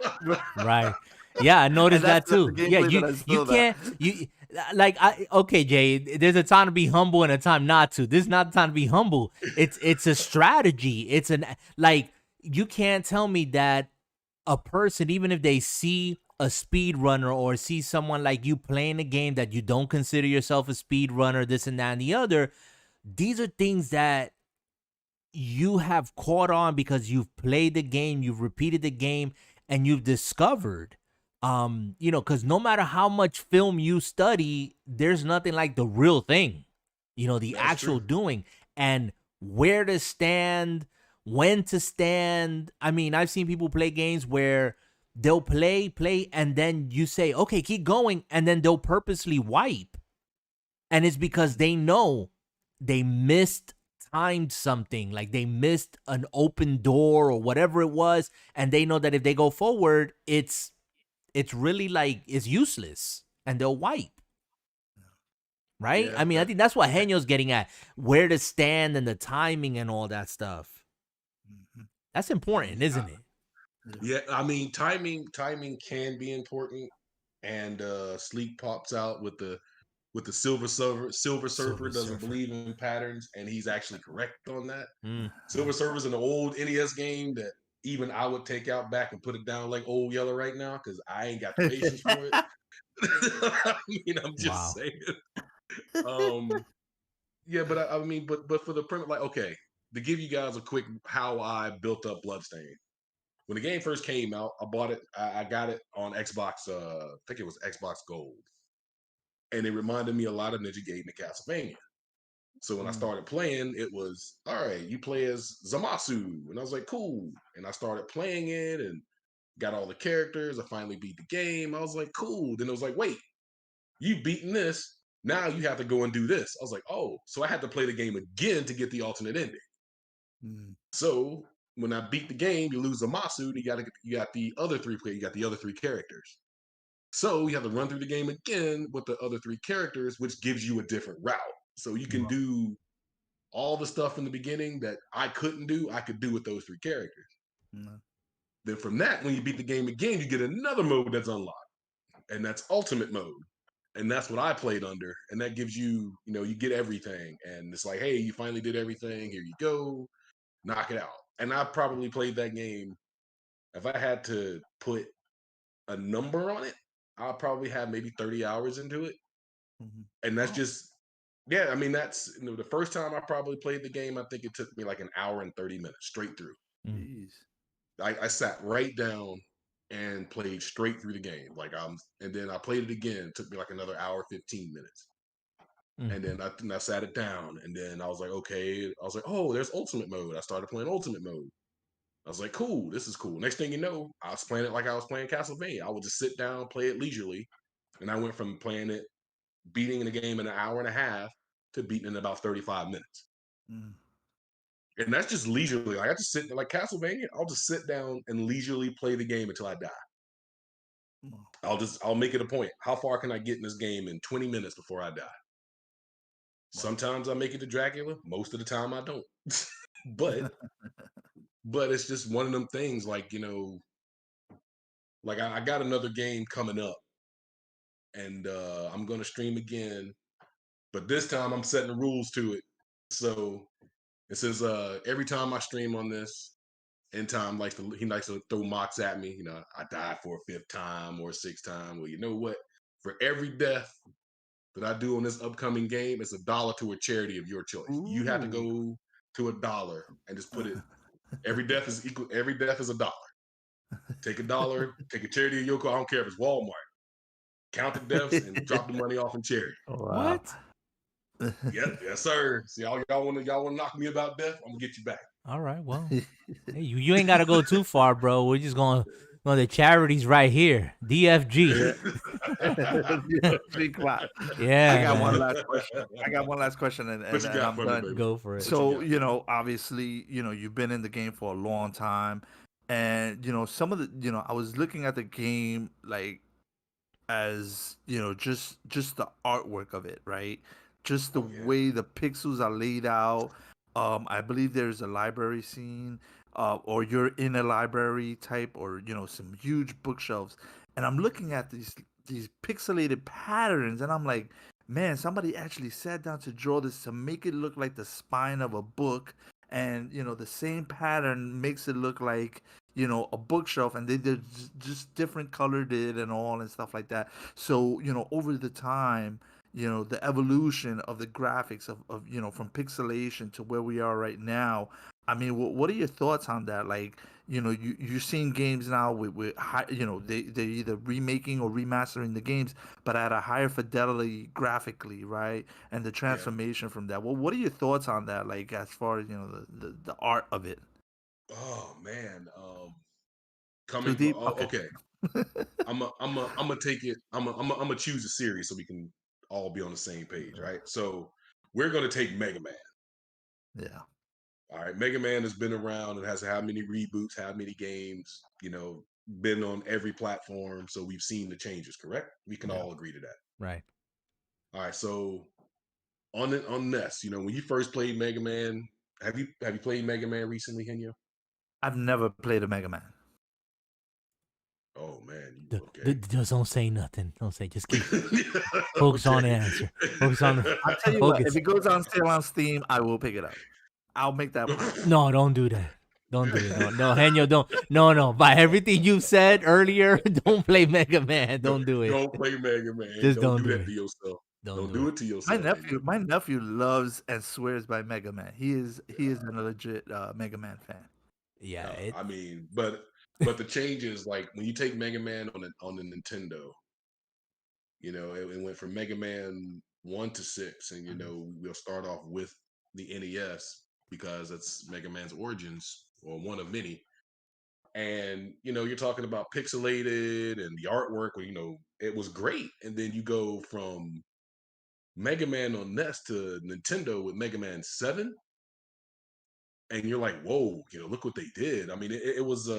Right. Yeah, I And noticed that's that that's the too. Yeah, gameplay that I you saw that. can't you like I okay, Jay, there's a time to be humble and a time not to. This is not the time to be humble. It's a strategy. It's an like you can't tell me that a person, even if they see a speed runner or see someone like you playing a game that you don't consider yourself a speed runner, this and that and the other, these are things that you have caught on because you've played the game, you've repeated the game, and you've discovered. Because no matter how much film you study, there's nothing like the real thing, the That's actual true. doing and where to stand, when to stand. I mean, I've seen people play games where they'll play, and then you say, okay, keep going, and then they'll purposely wipe. And it's because they know they missed timed something, like they missed an open door or whatever it was, and they know that if they go forward, it's really like it's useless and they'll wipe. Right? Yeah. I mean, I That. think that's what Henyo's getting at. Where to stand and the timing and all that stuff. Mhm. That's important, isn't it? Yeah. I mean, timing can be important, and Sleek pops out with with the Silver Surfer Silver doesn't Surfer. believe in patterns, and he's actually correct on that. Mm. Silver Surfer's an old NES game that even I would take out back and put it down like Old Yellow right now because I ain't got the patience for it. I mean, I'm just Wow. saying. Um, yeah, but I mean, but for the premise, like, okay, to give you guys a quick how I built up Bloodstain. When the game first came out, I bought it. I got it on Xbox. I think it was Xbox Gold, and it reminded me a lot of Ninja Gaiden and Castlevania. So when I Mm, started playing, it was all right. You play as Zamasu, and I was like, cool. And I started playing it and got all the characters. I finally beat the game. I was like, cool. Then it was like, wait, you've beaten this. Now you have to go and do this. I was like, oh, so I had to play the game again to get the alternate ending. mm, So when I beat the game, you lose Zamasu. You got the other three play. You got the other three characters. So you have to run through the game again with the other three characters, which gives you a different route. So you can mm, do all the stuff in the beginning that I couldn't do, I could do with those three characters. mm, Then from that, when you beat the game again, you get another mode that's unlocked, and that's ultimate mode. And that's what I played under. And that gives you, you get everything. And it's like, hey, you finally did everything. Here you go. Knock it out. And I probably played that game. If I had to put a number on it, I'll probably have maybe 30 hours into it. mhm. And that's Wow. just, yeah, I mean, that's, the first time I probably played the game, I think it took me like an hour and 30 minutes straight through. Mm. Jeez. I sat right down and played straight through the game. And then I played it again. It took me like another hour, 15 minutes. Mm. And then I sat it down. And then I was like, okay. I was like, oh, there's ultimate mode. I started playing ultimate mode. I was like, cool, this is cool. Next thing you know, I was playing it like I was playing Castlevania. I would just sit down, play it leisurely. And I went from playing it, beating the game in an hour and a half to beating in about 35 minutes. Mm, And that's just leisurely. Like I just sit like Castlevania, I'll just sit down and leisurely play the game until I die. wow. I'll make it a point. How far can I get in this game in 20 minutes before I die? Wow. Sometimes I make it to Dracula. Most of the time I don't. but but it's just one of them things like, like I got another game coming up and I'm gonna stream again, but this time I'm setting the rules to it. So it says every time I stream on this, in time he likes to throw mocks at me. I died for a fifth time or a sixth time. Well, you know what? For every death that I do on this upcoming game, it's $1 to a charity of your choice. You have to Ooh. go to $1 and just put it. Every death is equal. Every death is $1. Take $1, take a charity of your choice. I don't care if it's Walmart. Count the deaths and drop the money off in charity. Wow. What? Yep, yes, sir. See, y'all want to knock me about death? I'm gonna get you back. All right. Well, hey, you ain't got to go too far, bro. We're just going to the charities right here. DFG. Yeah. Yeah, big clap. I Yeah, got one man. last question. I got one last question, and, What and, you and got I'm for me, done. baby? Go for it. What you So, got? obviously, you've been in the game for a long time. And, some of the, I was looking at the game like as just the artwork of it, right? Just the Oh yeah, way the pixels are laid out. I believe there's a library scene, or you're in a library type, or some huge bookshelves, and I'm looking at these pixelated patterns, and I'm like, man, somebody actually sat down to draw this to make it look like the spine of a book, and the same pattern makes it look like a bookshelf, and they're just different colored it and all and stuff like that. So over the time, the evolution of the graphics of from pixelation to where we are right now. I mean, what are your thoughts on that? Like, you're seeing games now with high, they're either remaking or remastering the games, but at a higher fidelity graphically, right? And the yeah. transformation from that. Well, what are your thoughts on that? Like, as far as the art of it. Oh man. Too Coming. deep? Oh, Okay. okay. I'm gonna take it. I'm gonna choose a series so we can all be on the same page, Yeah. right? So we're gonna take Mega Man. Yeah. All right, Mega Man has been around and has how many reboots, how many games, been on every platform. So we've seen the changes, correct? We can Yeah. all agree to that. Right. All right, so on this, when you first played Mega Man, have you played Mega Man recently, Henya? I've never played a Mega Man. Oh man, you okay? Just don't say nothing. Don't say. Just keep focus on the Okay. answer. Focus on the I'll tell you what, if focus. it goes on sale on Steam, I will pick it up. I'll make that promise. No, don't do that. Don't do it. No, no, Henyo, don't. No. By everything you said earlier, don't play Mega Man. Don't do it. Don't play Mega Man. Just Don't don't do do that it. to yourself. Don't Don't do do it. it to My yourself, nephew, Daniel. my nephew loves and swears by Mega Man. He is a legit Mega Man fan. Yeah. It. I mean, but the change is like when you take Mega Man on the Nintendo, it went from Mega Man 1 to 6, and we'll start off with the NES because that's Mega Man's origins, or one of many. And you're talking about pixelated and the artwork, it was great. And then you go from Mega Man on NES to Nintendo with Mega Man 7, and you're like, whoa, look what they did. I mean, it was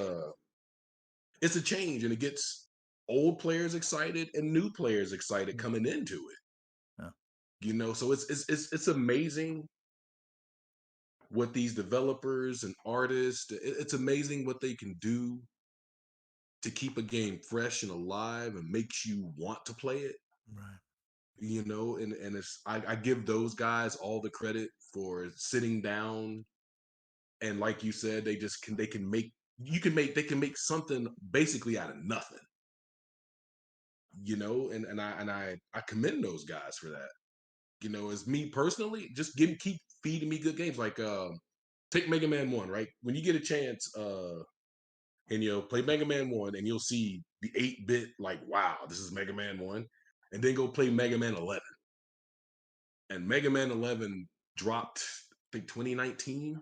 it's a change, and it gets old players excited and new players excited coming into it. Yeah. So it's amazing what these developers and artists. It's amazing what they can do to keep a game fresh and alive and makes you want to play it. Right. And it's I give those guys all the credit for sitting down, and like you said, they can make they can make something basically out of nothing. And I commend those guys for that. As me personally, just keep feeding me good games. Like take Mega Man 1, right? When you get a chance, and play Mega Man 1, and you'll see the 8-bit, like, wow, this is Mega Man 1. And then go play Mega Man 11. And Mega Man 11 dropped, I think, 2019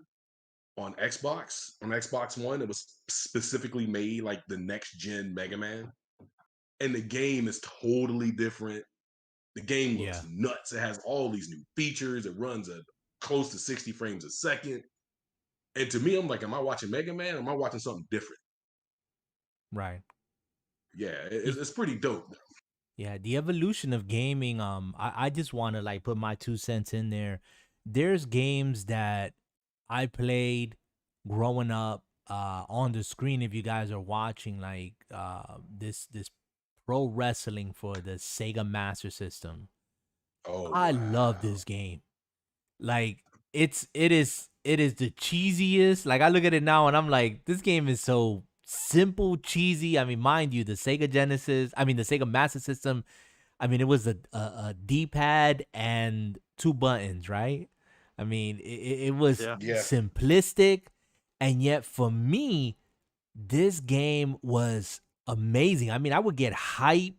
on Xbox. On Xbox One, it was specifically made like the next gen Mega Man. And the game is totally different. The game looks Yeah. nuts. It has all these new features. It runs at close to 60 frames a second. And to me, I'm like, am I watching Mega Man, or am I watching something different? Right. Yeah, it's pretty dope. Yeah, the evolution of gaming. I just want to like put my 2 cents in there. There's games that I played growing up on the screen. If you guys are watching, like this pro wrestling for the Sega Master System, Oh I love wow. this game. Like it is the cheesiest. Like I look at it now and I'm like, this game is so simple, cheesy. I mean, mind you, the Sega Master System. I mean, it was a D-pad and 2 buttons, right? I mean, it was Yeah. Yeah. simplistic, and yet for me, this game was amazing. I mean, I would get hype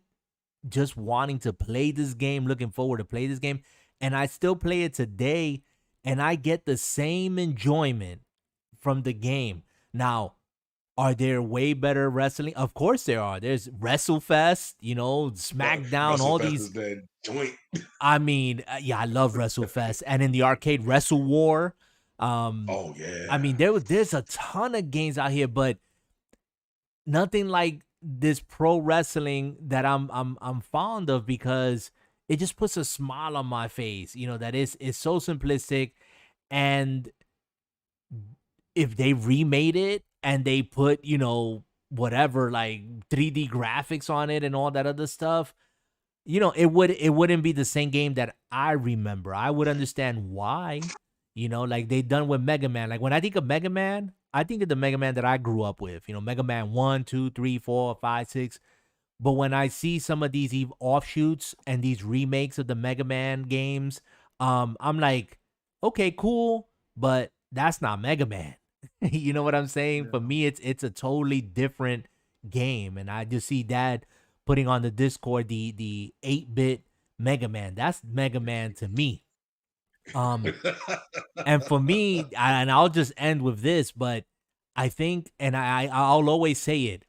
just wanting to play this game, looking forward to play this game, and I still play it today, and I get the same enjoyment from the game. Now, are there way better wrestling? Of course there are. There's WrestleFest, SmackDown, all WrestleFest these. is that joint. I mean, yeah, I love WrestleFest, and in the arcade, Wrestle War. Oh I yeah. mean, there's a ton of games out here, but nothing like this pro wrestling that I'm fond of, because it just puts a smile on my face. That is so simplistic, and if they remade it and they put whatever, like 3D graphics on it and all that other stuff, it wouldn't be the same game that I remember. I would understand why, like they done with Mega Man. Like when I think of Mega Man, I think of the Mega Man that I grew up with, Mega Man 1, 2, 3, 4, 5, 6. But when I see some of these offshoots and these remakes of the Mega Man games, I'm like, okay, cool, but that's not Mega Man. You know what I'm saying? For Yeah. me, it's a totally different game, and I just see Dad putting on the Discord the 8-bit Mega Man. That's Mega Man to me. And for me, and I'll just end with this, but I think, and I'll always say it,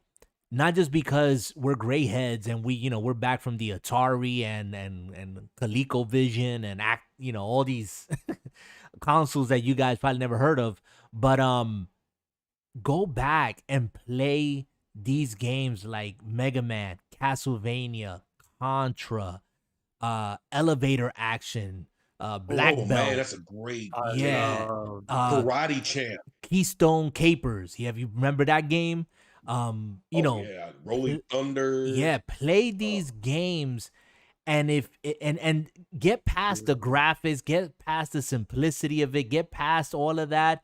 not just because we're gray heads and we're back from the Atari and ColecoVision and all these consoles that you guys probably never heard of, but go back and play these games like Mega Man, Castlevania, Contra, Elevator Action, Black Oh man, Belt, that's a great I yeah, game. love uh, Karate Champ. Keystone Capers. Yeah, you remember that game? You Oh know, yeah, Rolling Thunder. yeah, play Uh, these games, and if and get past the graphics, get past the simplicity of it, get past all of that,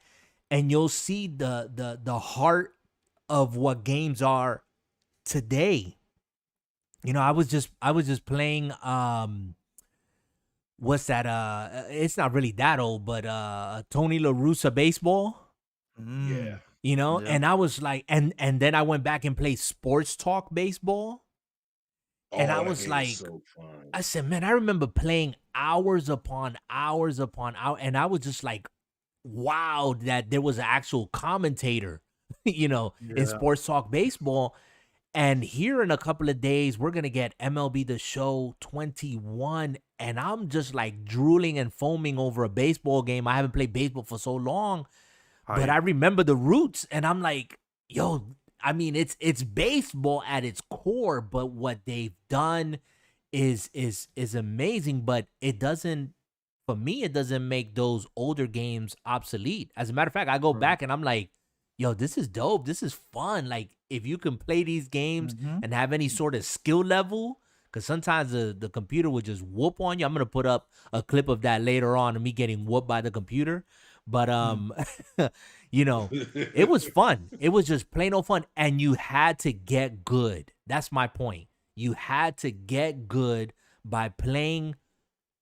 and you'll see the heart of what games are today. You know, I was just playing what's that it's not really that old, but Tony La Russa baseball, yeah. Mm, you know, yeah. and I was like, and then I went back and played Sports Talk baseball, and I Oh, that was game was like, so fun. I said, man, I remember playing hours upon hours upon hours, and I was just like, wow, that there was an actual commentator, you know, in Yeah. Sports Talk baseball. And here in a couple of days, we're gonna get MLB The Show 21, and I'm just like drooling and foaming over a baseball game. I haven't played baseball for so long, but I Hype. remember the roots, and I'm like, yo, I mean, it's baseball at its core, but what they've done is amazing. But it doesn't, for me, it doesn't make those older games obsolete. As a matter of fact, I go Right. back and I'm like, yo, this is dope. This is fun. Like, if you can play these games Mhm. and have any sort of skill level, because sometimes the computer would just whoop on you. I'm gonna put up a clip of that later on of me getting whooped by the computer. But Mm, you know, it was fun. It was just plain old fun. And you had to get good. That's my point. You had to get good by playing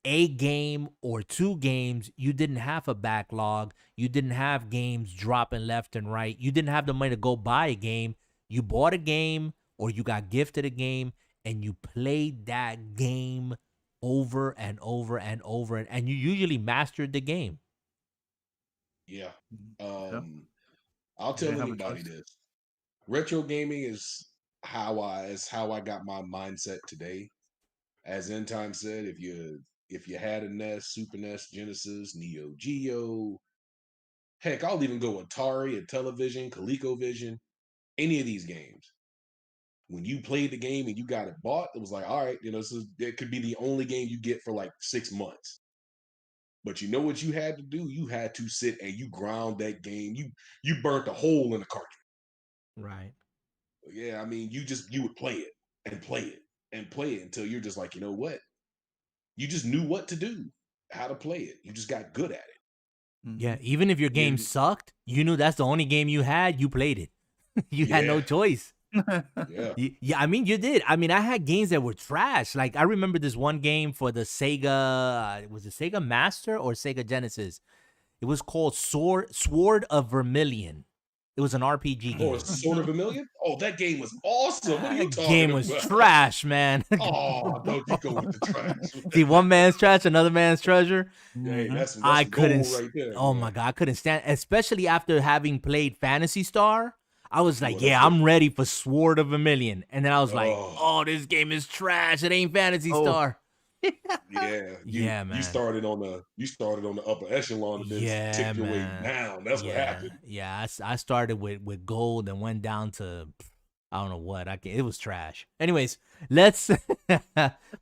a game or two games. You didn't have a backlog. You didn't have games dropping left and right. You didn't have the money to go buy a game. You bought a game or you got gifted a game and you played that game over and over and over. And you usually mastered the game. Yeah. mhm. Yeah. Um, I'll You tell didn't have a anybody choice. this. Retro gaming is how I got my mindset today. As End Time said, if you had a NES, Super NES, Genesis, Neo Geo, heck, I'll even go Atari, a television, ColecoVision, any of these games. When you played the game and you got it bought, it was like, all right, it could be the only game you get for like 6 months. But you know what you had to do? You had to sit and you ground that game. You burnt a hole in the cartridge. Right. Yeah, I mean, you would play it and play it and play it until you're just like, you know what? You just knew what to do, how to play it. You just got good at it. Yeah. Mhm. Even if your game You sucked, you knew that's the only game you had, you played it. You had no yeah, choice. yeah. Yeah, I mean, you did. I mean, I had games that were trash. Like, I remember this one game for the Sega, was it Sega Master or Sega Genesis? It was called Sword of Vermilion. It was an RPG Oh, game. Sword of a Million? Oh, that game was awesome. What are you That talking game was about? trash, man. Oh, don't you go with the trash. See, one man's trash, another man's treasure. Hey, Mhm. that's I some couldn't. gold right there, Oh my man. god, I couldn't stand. Especially after having played Fantasy Star, I was Well, like, that's "Yeah, I'm different. ready for Sword of a Million." And then I was like, Oh, "Oh, this game is trash. It ain't Fantasy Oh. Star." yeah. You Yeah, you man. started on the upper echelon and then Yeah, tipped your way man. down. That's what Yeah, happened. yeah. I started with gold and went down to I don't know what. It was trash. Anyways, let's.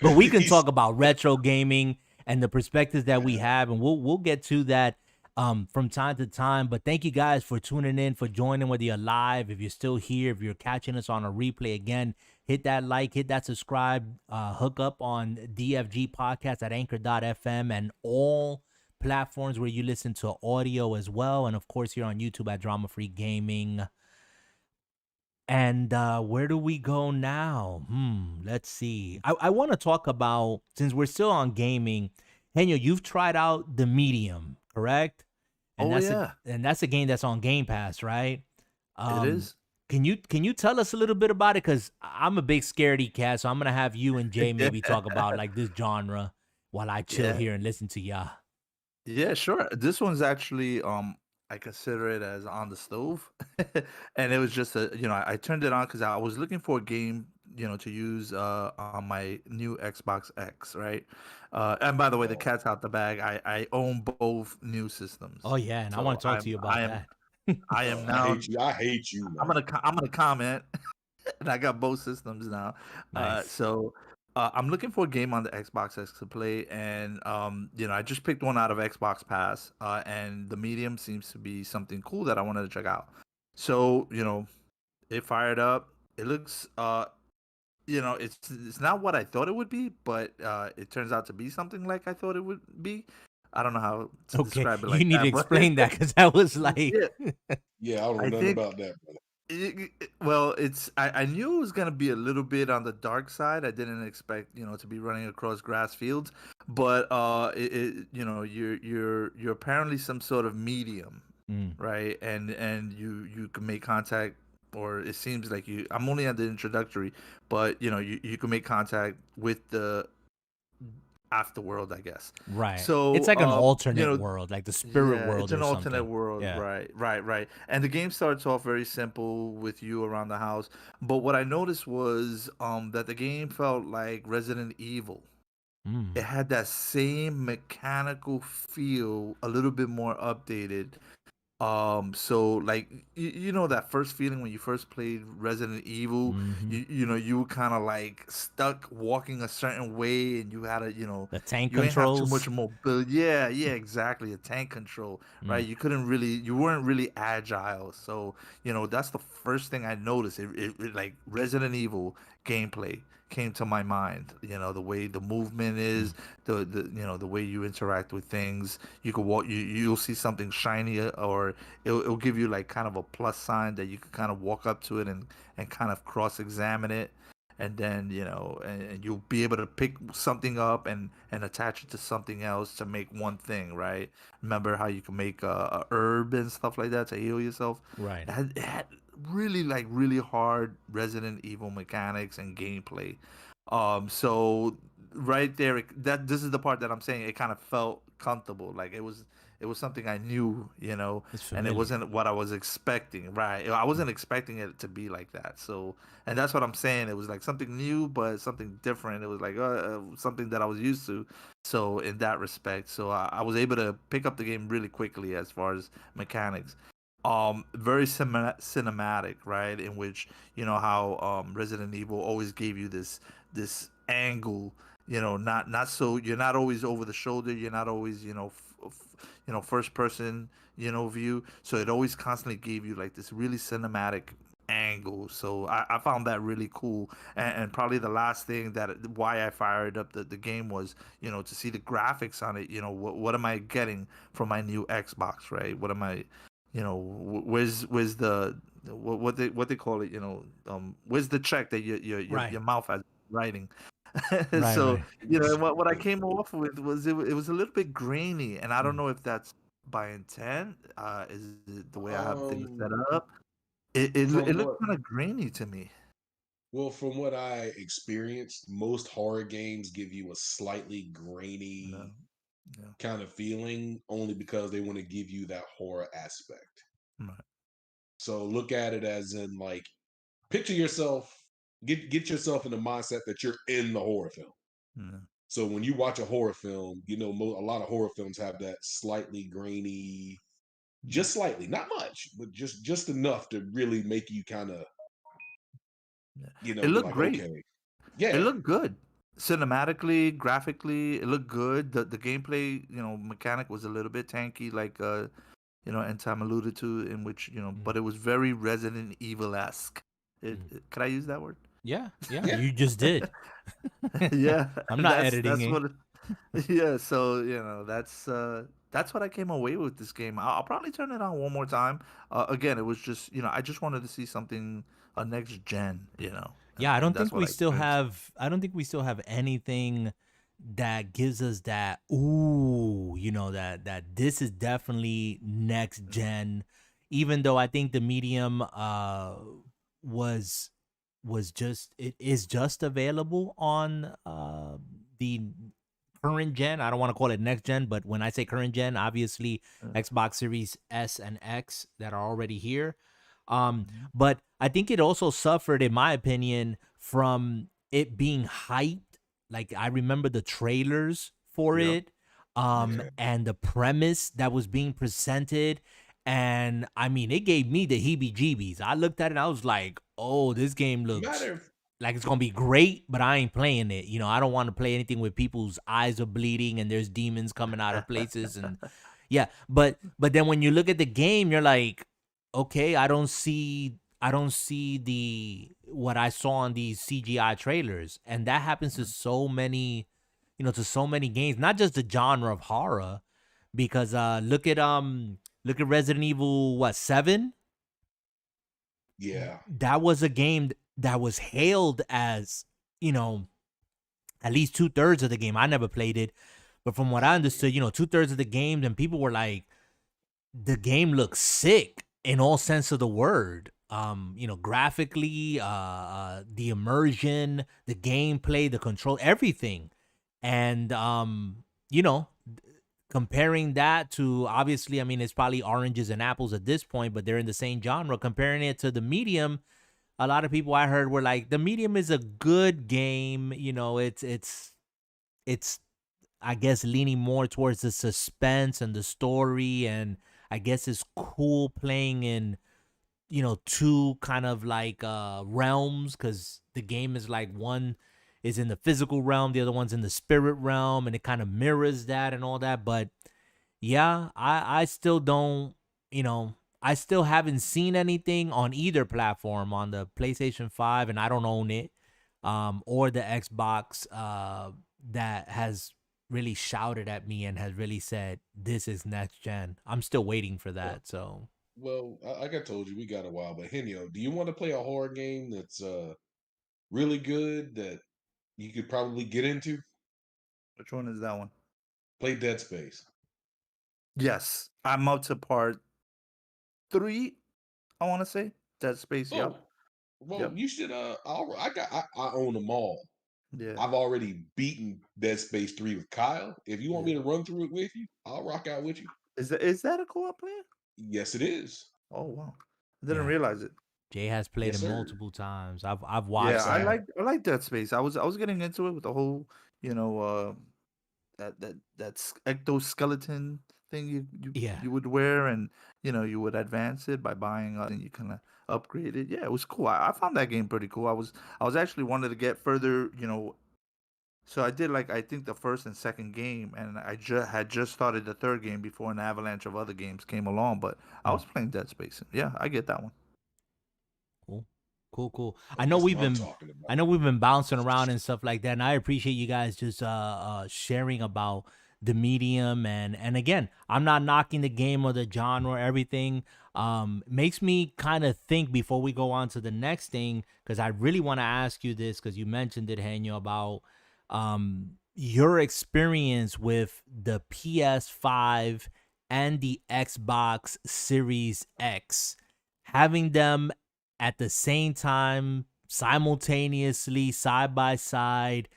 But we can He's talk about retro gaming and the perspectives that we yeah. have, and we'll get to that from time to time. But thank you guys for tuning in, for joining, whether you're live, if you're still here, if you're catching us on a replay again. Hit that like, hit that subscribe, hook up on DFG podcast at anchor.fm and all platforms where you listen to audio as well. And of course, here on YouTube at Drama Free Gaming. And where do we go now? Let's see. I want to talk about, since we're still on gaming, Henyo, you've tried out the Medium, correct? And Oh, that's a yeah. and that's a game that's on Game Pass, right? It Um, is. can you tell us a little bit about it? Because I'm a big scaredy cat, so I'm gonna have you and Jay Yeah. maybe talk about like this genre while I chill Yeah. here and listen to y'all. Yeah, sure. This one's actually, I consider it as on the stove, and it was just I turned it on because I was looking for a game, to use on my new Xbox X, right? And by the way, the Oh, cat's out the bag. I own both new Oh systems, yeah, and I so want to talk to you about that. I am I now. hate you. I hate you, I'm man. gonna I'm gonna comment. And I got both systems now. Nice. So I'm looking for a game on the Xbox X to play, and I just picked one out of Xbox Pass, and the Medium seems to be something cool that I wanted to check out. So It fired up. It looks it's not what I thought it would be, but it turns out to be something like I thought it would be. I don't know how to Okay, describe it you like need to that, but explain that because I was like, yeah, Yeah, I don't know I nothing think about that, brother. well, I knew it was gonna be a little bit on the dark side. I didn't expect, to be running across grass fields, but you're apparently some sort of medium, mm, right? And you can make contact, or it seems like you. I'm only at the introductory, but you can make contact with the afterworld, I guess. right. It's So, like an alternate world, like the spirit yeah, it's world or an alternate something. world, Yeah. right. And the game starts off very simple with you around the house. But what I noticed was that the game felt like Resident Evil. It Mm, had that same mechanical feel, a little bit more updated. So like that first feeling when you first played Resident Evil, mm-hmm. you were kind of like stuck walking a certain way, and you had to, The tank you ain't have too controls. much mobility. Yeah, exactly. A tank control, Mm, right? You weren't really agile. So that's the first thing I noticed. It like Resident Evil gameplay came to my mind. The way the movement mm, is, the way you interact with things. You could walk, you'll see something shiny, or it'll give you like kind of a plus sign that you can kind of walk up to it and kind of cross examine it, and then and you'll be able to pick something up and attach it to something else to make one thing, right? Remember how you can make a herb and stuff like that to heal yourself? right. It had really, like, really hard Resident Evil mechanics and gameplay. So right there, that this is the part that I'm saying it kind of felt comfortable, like it was something I knew, It's and it familiar. wasn't what I was expecting, right? I Mm, wasn't expecting it to be like that. So, and that's what I'm saying. It was like something new, but something different. It was like something that I was used to. So in that respect, so I was able to pick up the game really quickly as far as mechanics. Very cinematic, right? In which how Resident Evil always gave you this angle, not so you're not always over the shoulder, you're not always first person view, so it always constantly gave you like this really cinematic angle. So I found that really cool, and probably the last thing that why I fired up the game was to see the graphics on it. What am I getting from my new Xbox, right? What am I where's the what they call it, where's the check that right. your mouth has writing. Right. So Right. what I came off with was it was a little bit grainy, and I don't Mm. know if that's by intent. Is it the way I have things set Um, up? It from looked what kind of grainy to me. from what I experienced, most horror games give you a slightly No, grainy yeah, kind of feeling only because they want to give you that horror aspect. right, So look at it as in like picture yourself, get yourself in the mindset that you're in the horror film. yeah, So when you watch a horror film, a lot of horror films have that slightly grainy, yeah. just slightly, not much, but just enough to really make you kind of, Yeah. It be looked like, great. okay, It yeah, looked good. Cinematically, graphically, it looked good. The gameplay, mechanic was a little bit tanky, like and Tom alluded to, in which, Mm, but it was very Resident Evil-esque. mm. Could I use that word? Yeah. Yeah. yeah. You just did. Yeah, I'm not that's editing it. what. Yeah, so that's what I came away with this game. I'll probably turn it on one more time. Again, it was just I just wanted to see something next gen, Yeah, and that's what I experienced. I don't think we still have anything that gives us that ooh, that this is definitely next gen. Even though I think the medium was just it is just available on the current gen. I don't want to call it next gen, but when I say current gen, obviously Uh, Xbox Series S and X that are already here. Um, mhm. but I think it also suffered, in my opinion, from it being hyped. Like I remember the trailers for Yep. it, Yeah. and the premise that was being presented. And I mean, it gave me the heebie-jeebies. I looked at it, and I was like, "Oh, this game looks Matter of like it's gonna be great," but I ain't playing it. I don't want to play anything with people's eyes are bleeding and there's demons coming out of places, and yeah. But then when you look at the game, you're like, okay, I don't see the what I saw on these CGI trailers, and that happens to so many, to so many games, not just the genre of horror. Because look at Resident Evil, what, 7? Yeah. That was a game that was hailed as, you know, at least 2/3 of the game. I never played it, but from what I understood, 2/3 of the game, and people were like, the game looks sick in all sense of the word. Graphically, the immersion, the gameplay, the control, everything. And you know, comparing that to, obviously, I mean, it's probably oranges and apples at this point, but they're in the same genre. Comparing it to the Medium, a lot of people I heard were like, the Medium is a good game. It's I guess leaning more towards the suspense and the story, and I guess it's cool playing in, two kind of like realms, because the game is like, one is in the physical realm, the other one's in the spirit realm, and it kind of mirrors that and all that. But yeah, I still don't, I still haven't seen anything on either platform, on the PlayStation 5, and I don't own it, or the Xbox, that has really shouted at me and has really said this is next gen. I'm still waiting for Well, that. So like I told you, we got a while. But Henio, do you want to play a horror game that's really good that you could probably get into? Which one is that one? Play Dead Space. Yes, I'm up to part 3, I wanna say. Dead Space, yep, Oh, well, yep, you should. I own them all. yeah. I've already beaten Dead Space 3 with Kyle. If you want me Yeah. to run through it with you, I'll rock out with you. Is that a co-op player? Yes, it is. Oh, wow. I didn't yeah, realize it. Jay has played Yes, it sir. multiple times. I've Yeah, watched I like Dead Space. I was getting into it with the whole, you know, that ectoskeleton thing yeah. you would wear, and you would advance it by buying, and you kind of upgrade it. Yeah, it was cool. I found that game pretty cool. I was actually wanted to get further. So I did, like, I think the first and second game, and I had just started the third game before an avalanche of other games came along. But I Mm. was playing Dead Space. Yeah, I get that one. Cool. Cool, cool. Oh, that's what I'm talking I about. know we've been bouncing around and stuff like that, and I appreciate you guys just sharing about the medium, and again, I'm not knocking the game or the genre or everything. Makes me kind of think before we go on to the next thing, because I really want to ask you this, because you mentioned it, Henyo, about your experience with the PS5 and the Xbox Series X, having them at the same time, simultaneously, side by side.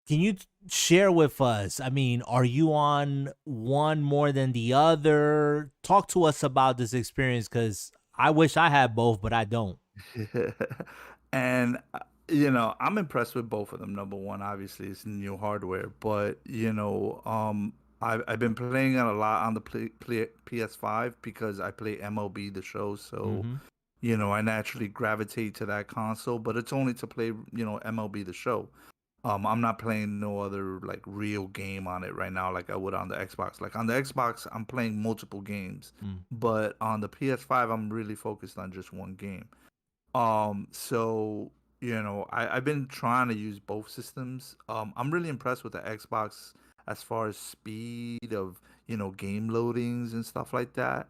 Can you share with us? I mean, are you on one more than the other? Talk to us about this experience, because I wish I had both, but I don't. And I'm impressed with both of them. Number one, obviously, it's new hardware, but I've been playing it a lot on the PS5 because I play MLB the Show, so Mm-hmm. I naturally gravitate to that console. But it's only to play MLB the Show. I'm not playing no other like real game on it right now like I would on the Xbox. Like on the Xbox, I'm playing multiple games, Mm. but on the PS5, I'm really focused on just one game. So I've been trying to use both systems. I'm really impressed with the Xbox as far as speed of game loadings and stuff like that.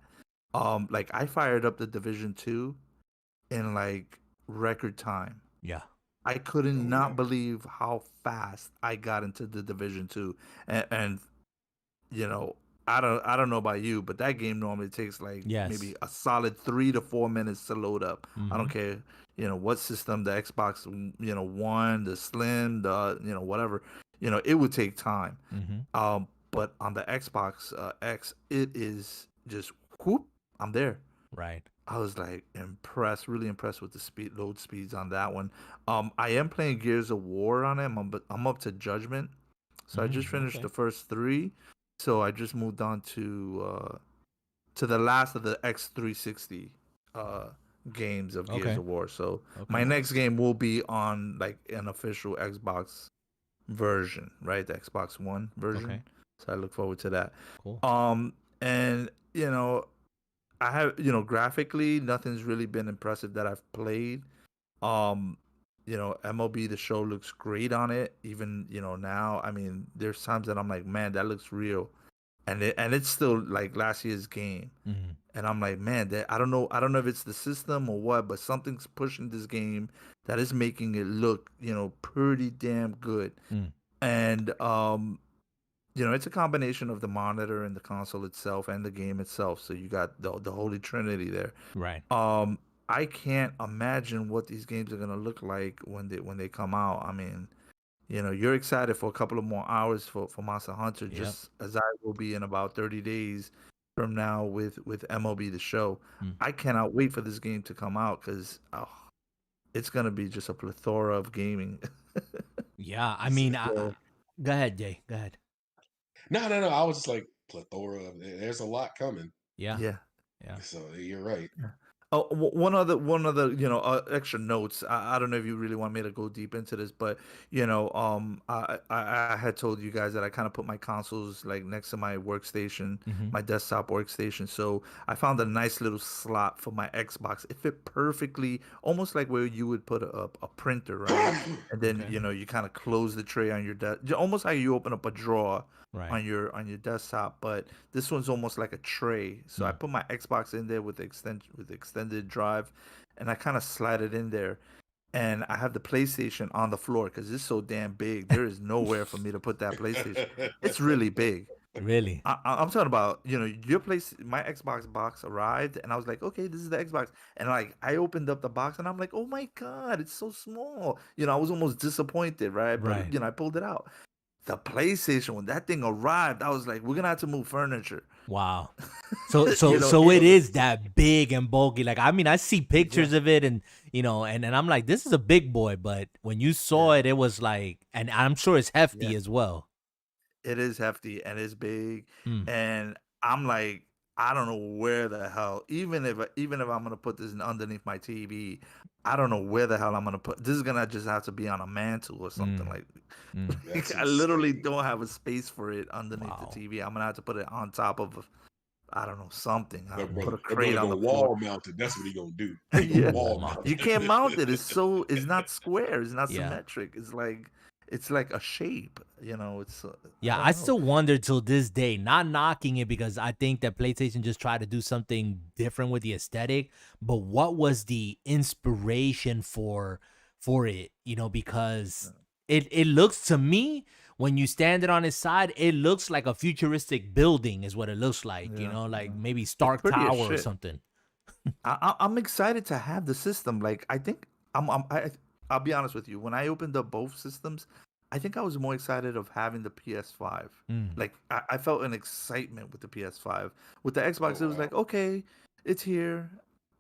Like I fired up the Division 2 in like record time. Yeah. I couldn't Oh not yeah. believe how fast I got into the Division 2, and you know, I don't know about you, but that game normally takes like maybe Yes. a solid 3 to 4 minutes to load up. I Mm-hmm. don't care, what system, the Xbox, One, the Slim, the whatever, it would take time. Mm-hmm. But on the Xbox X, it is just whoop, I'm there. Right. I was like impressed, really impressed with the load speeds on that one. I am playing Gears of War on it. I'm up to Judgment, so I just Mm, finished the okay. first three. So I just moved on to the last of the X360 uh games of Gears Okay. of War. So my Okay. next game will be on like an official Xbox version, right? The Xbox One version. Okay. So I look forward to that. Cool. Um and I have, graphically, nothing's really been impressive that I've played. Um, MLB The Show looks great on it. Even, now, I mean, there's times that I'm like, man, that looks real, and it's still like last year's game. Mhm. And I'm like, man, I don't know if it's the system or what, but something's pushing this game that is making it look, pretty damn good. Mm. And it's a combination of the monitor and the console itself and the game itself. So you got the holy trinity there. Right. Um, I can't imagine what these games are gonna look like when they come out. I mean, you're excited for a couple of more hours for Monster Hunter, Yep. just as I will be in about 30 days from now with MLB The Show. Mm. I cannot wait for this game to come out because it's gonna be just a plethora of gaming. Yeah. I mean, So go ahead, Jay. Go ahead. No, no, no. I was just like plethora. There's a lot coming. Yeah. yeah. Yeah. So you're right. Yeah. Oh, one other, extra notes. I don't know if you really want me to go deep into this, but I had told you guys that I kind of put my consoles like next to my workstation, Mm-hmm. my desktop workstation. So I found a nice little slot for my Xbox. It fit perfectly, almost like where you would put a printer, right? And then Okay. you kind of close the tray on your desk, almost how you open up a drawer Right. on your desktop, but this one's almost like a tray. So I Mm. put my Xbox in there with the extended drive, and I kind of slide it in there. And I have the PlayStation on the floor because it's so damn big. There is nowhere for me to put that PlayStation. It's really big. Really? I'm talking about, my Xbox box arrived, and I was like, okay, this is the Xbox. And like, I opened up the box, and I'm like, oh my God, it's so small. I was almost disappointed, right? But, Right. I pulled it out. The PlayStation, when that thing arrived, I was like, we're gonna have to move furniture. Wow. So you so know, so it, it is that big and bulky. Like, I mean, I see yeah, pictures of it, and and I'm like, this is a big boy. But when you saw yeah, it, it was like, and I'm sure it's hefty yeah. as well. It is hefty and it's big, Mm. and I'm like, I don't know where the hell. Even if I'm gonna put this underneath my TV, I don't know where the hell I'm gonna put. This is gonna just have to be on a mantle or something Mm. like. Mm. That's I literally insane. don't have a space for it underneath the Wow. TV. I'm gonna have to put it on top of, I don't know, something. I'll That put brother, a that crate brother on go the floor. wall mounted. That's what he gonna do. He go Yeah, Wall wall mount. you mounted. can't mount it. It's not square. It's not Yeah. symmetric. It's like a shape. It's I Yeah, don't I know. still wonder till this day, not knocking it because I think that PlayStation just tried to do something different with the aesthetic, but what was the inspiration for it? Because it looks to me when you stand it on its side, it looks like a futuristic building is what it looks like, Yeah, like yeah. maybe It's Stark pretty as Tower or shit. something. I'm excited to have the system. Like I think I'll be honest with you. When I opened up both systems, I think I was more excited of having the PS5. Mm, Like I felt an excitement with the PS5. With the Oh Xbox, it was wow. like, okay, it's here.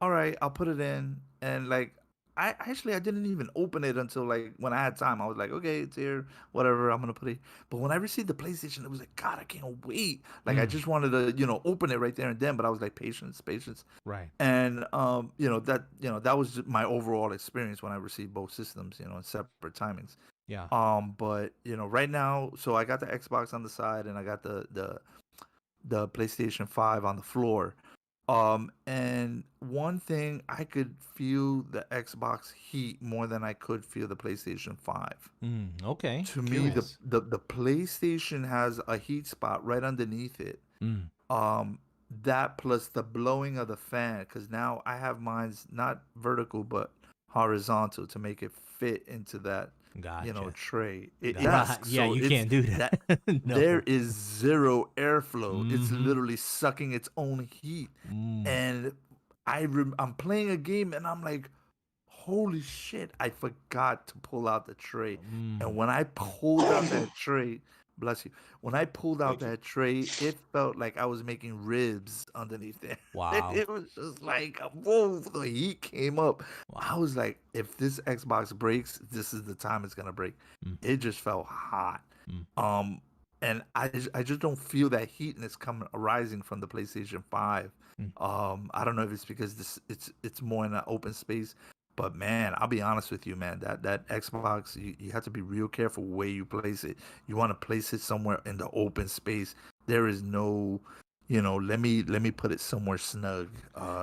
All right, I'll put it in. And like I didn't even open it until like when I had time. I was like, okay, it's here. Whatever, I'm gonna put it. But when I received the PlayStation, it was like, God, I can't wait. Like I mm, just wanted to, open it right there and then. But I was like, patience, patience. right. And that was just my overall experience when I received both systems, in separate timings. Yeah. But right now, so I got the Xbox on the side and I got the PlayStation 5 on the floor. And one thing, I could feel the Xbox heat more than I could feel the PlayStation 5. Okay. To me, the Curious. the, the PlayStation has a heat spot right underneath it. Mm, um that plus the blowing of the fan, because now I have mine's not vertical but horizontal to make it fit into that gotcha. tray. Yes, Got Yeah, so you it's can't do that that. there No. is zero airflow. It's Mm-hmm. literally sucking its own heat. Mm, And I'm playing a game and I'm like, holy shit, I forgot to pull out the tray. And mm. when I pulled out that tray, bless you, when I pulled out Thank you. that tray, it felt like I was making ribs underneath there. Wow. It was just like, whoa, the heat came up. I Wow. was like, if this Xbox breaks, this is the time it's gonna break. Mm, It just felt hot. mm, Um, and I just don't feel that heatness coming arising from the PlayStation 5. mm. I don't know if it's because it's more in an open space, but man, I'll be honest with you, man. That Xbox, you have to be real careful where you place it. You want to place it somewhere in the open space. There is no, let me put it somewhere snug.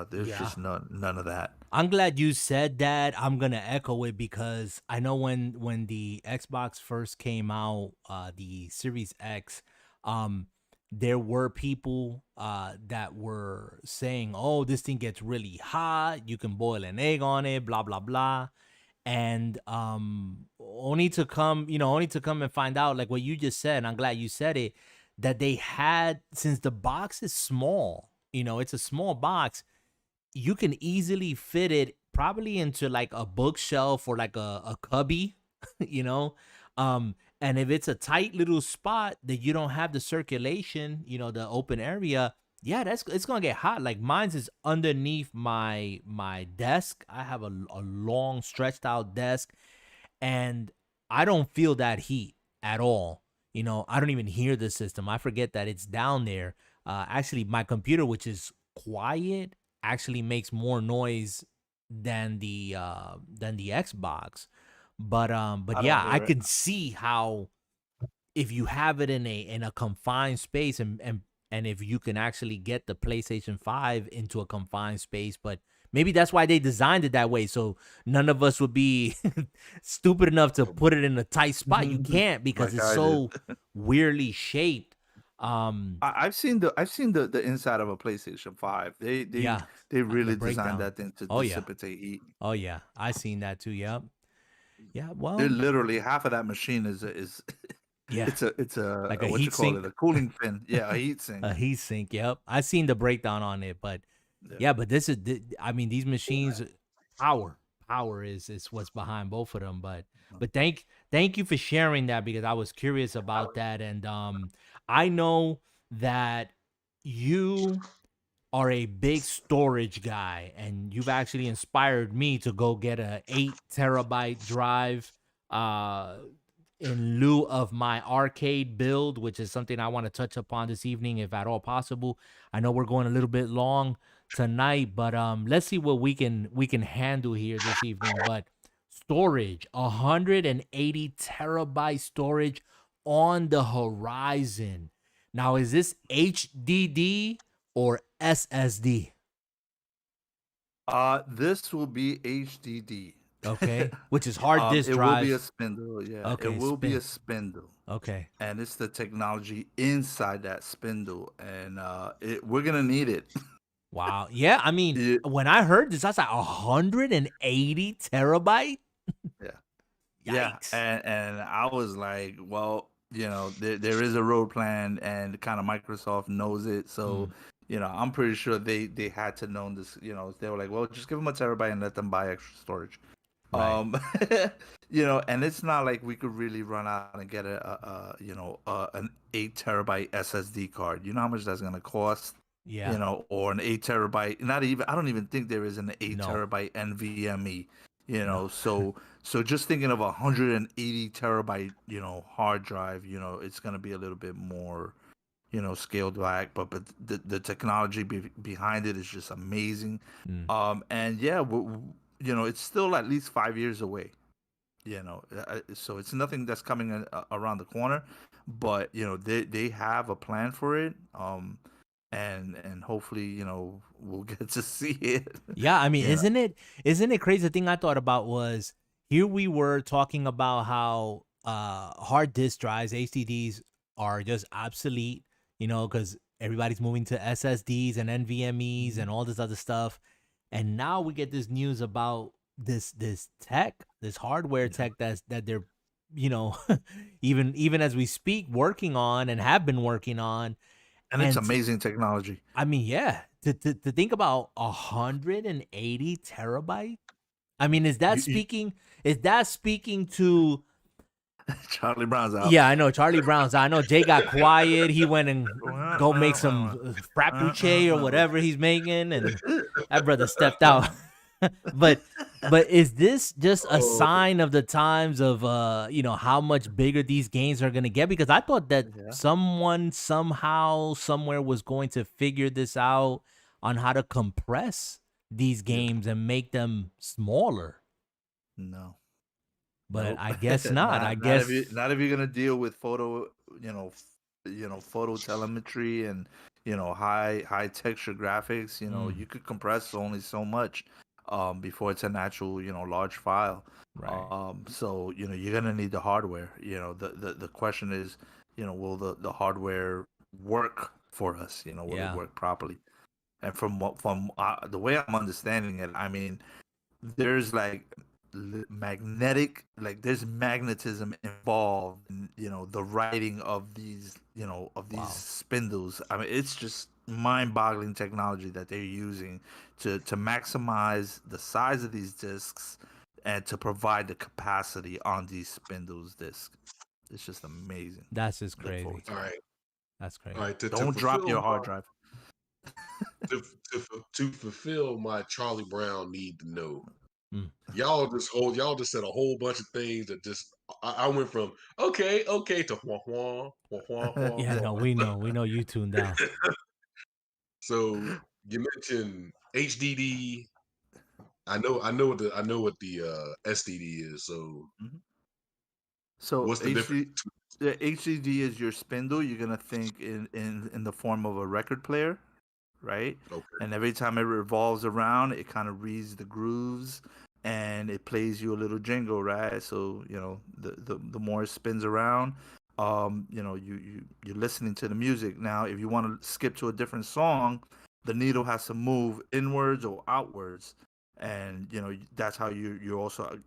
There's Yeah. just none of that. I'm glad you said that. I'm gonna echo it because I know when the Xbox first came out, the Series X, um, there were people that were saying, "Oh, this thing gets really hot. You can boil an egg on it, blah blah blah." And only to come and find out, like what you just said. And I'm glad you said it, that they had, since the box is small. It's a small box, you can easily fit it probably into like a bookshelf or like a cubby, you know. And if it's a tight little spot that you don't have the circulation, the open area, yeah, it's gonna get hot. Like mine's is underneath my desk. I have a long stretched out desk, and I don't feel that heat at all. I don't even hear the system. I forget that it's down there. Actually, my computer, which is quiet, actually makes more noise than the Xbox. But I don't yeah, I hear it. can see how, if you have it in a confined space, and if you can actually get the PlayStation 5 into a confined space. But maybe that's why they designed it that way, so none of us would be stupid enough to put it in a tight spot. You can't, because Like it's I did. so weirdly shaped. um I've seen the inside of a PlayStation 5. They they yeah, they the really designed breakdown. that thing to Oh yeah. dissipate heat. Oh yeah, I seen that too. Yep. Yeah, They're well, literally half of that machine is yeah, it's a like a what you heat call it, sink. a cooling fin. Yeah, a heat sink. A heat sink. Yep, I seen the breakdown on it. But Yeah. yeah, but I mean, these machines, power, power is what's behind both of them. But thank you for sharing that, because I was curious about that. And I know that you are a big storage guy, and you've actually inspired me to go get a 8 terabyte drive, uh in lieu of my arcade build, which is something I want to touch upon this evening, if at all possible. I know we're going a little bit long tonight, but let's see what we can handle here this evening. But storage, 180 terabyte storage on the horizon. Now, is this HDD or SSD? This will be HDD. Okay, which is hard disk It will be a drive. spindle. Yeah, it Okay, will be spin. a spindle. Okay. And it's the technology inside that spindle, and we're gonna need it. Wow. Yeah, I mean, Yeah, when I heard this, I was like, 180 terabyte? yeah, yeah. Yikes. And I was like, well, there is a road plan, and kind of Microsoft knows it, so Mm, I'm pretty sure they had to know this. They were like, well, just give them a terabyte and let them buy extra storage. right. Um, and it's not like we could really run out and get an 8 terabyte SSD card. You know how much that's gonna cost? Yeah. Or an 8 terabyte. Not even. I don't even think there is an eight No. terabyte NVMe. No. So just thinking of 180 terabyte, hard drive. It's gonna be a little bit more, scaled back, but the technology behind it is just amazing. Mm. And yeah, it's still at least 5 years away. So it's nothing that's coming around the corner, but they have a plan for it. And hopefully, we'll get to see it. Yeah, I mean, you know, isn't it crazy? The thing I thought about was, here we were talking about how hard disk drives, HDDs, are just obsolete, because everybody's moving to SSDs and NVMe's Mhm. and all this other stuff. And now we get this news about this tech, this hardware Yeah. tech that they're, you know, even as we speak, working on and have been working on. And it's And amazing technology. I mean, yeah, to think about 180 terabyte. I mean, is that You speaking? Is that speaking to? Charlie Brown's out. Yeah, I know Charlie Brown's. I know Jay got quiet. He went and go make some frappucci or whatever he's making, and that brother stepped out. but but is this just a Oh, sign of the times of how much bigger these games are gonna get? Because I thought that yeah. someone somehow somewhere was going to figure this out on how to compress these Yeah. games and make them smaller. No. But Nope. I guess not. I Not if guess you're gonna deal with photo, photo telemetry and high texture graphics, Mm, you could compress only so much before it's an actual, large file. right. So, you're gonna need the hardware. The question is, will the hardware work for us? Will it Yeah. work properly? And from the way I'm understanding it, I mean, there's like there's magnetism involved in the writing of these Wow. spindles. I mean, it's just mind-boggling technology that they're using to maximize the size of these discs and to provide the capacity on these spindles disc. It's just amazing. That's just Look forward crazy. to All it. right, That's all crazy. right. To Don't drop fulfill your my hard drive. to fulfill my Charlie Brown need to know. Mm. Y'all just said a whole bunch of things that just I went from okay to wah wah wah wah wah Yeah, no, wah. we know you tuned out. So you mentioned HDD. I know what the SDD is. So Mhm. So what's the difference? the HDD is your spindle. You're gonna think in the form of a record player, right? Okay, And every time it revolves around, it kind of reads the grooves and it plays you a little jingle, right? So, the more it spins around, you're listening to the music. Now, if you want to skip to a different song, the needle has to move inwards or outwards. And that's how you're also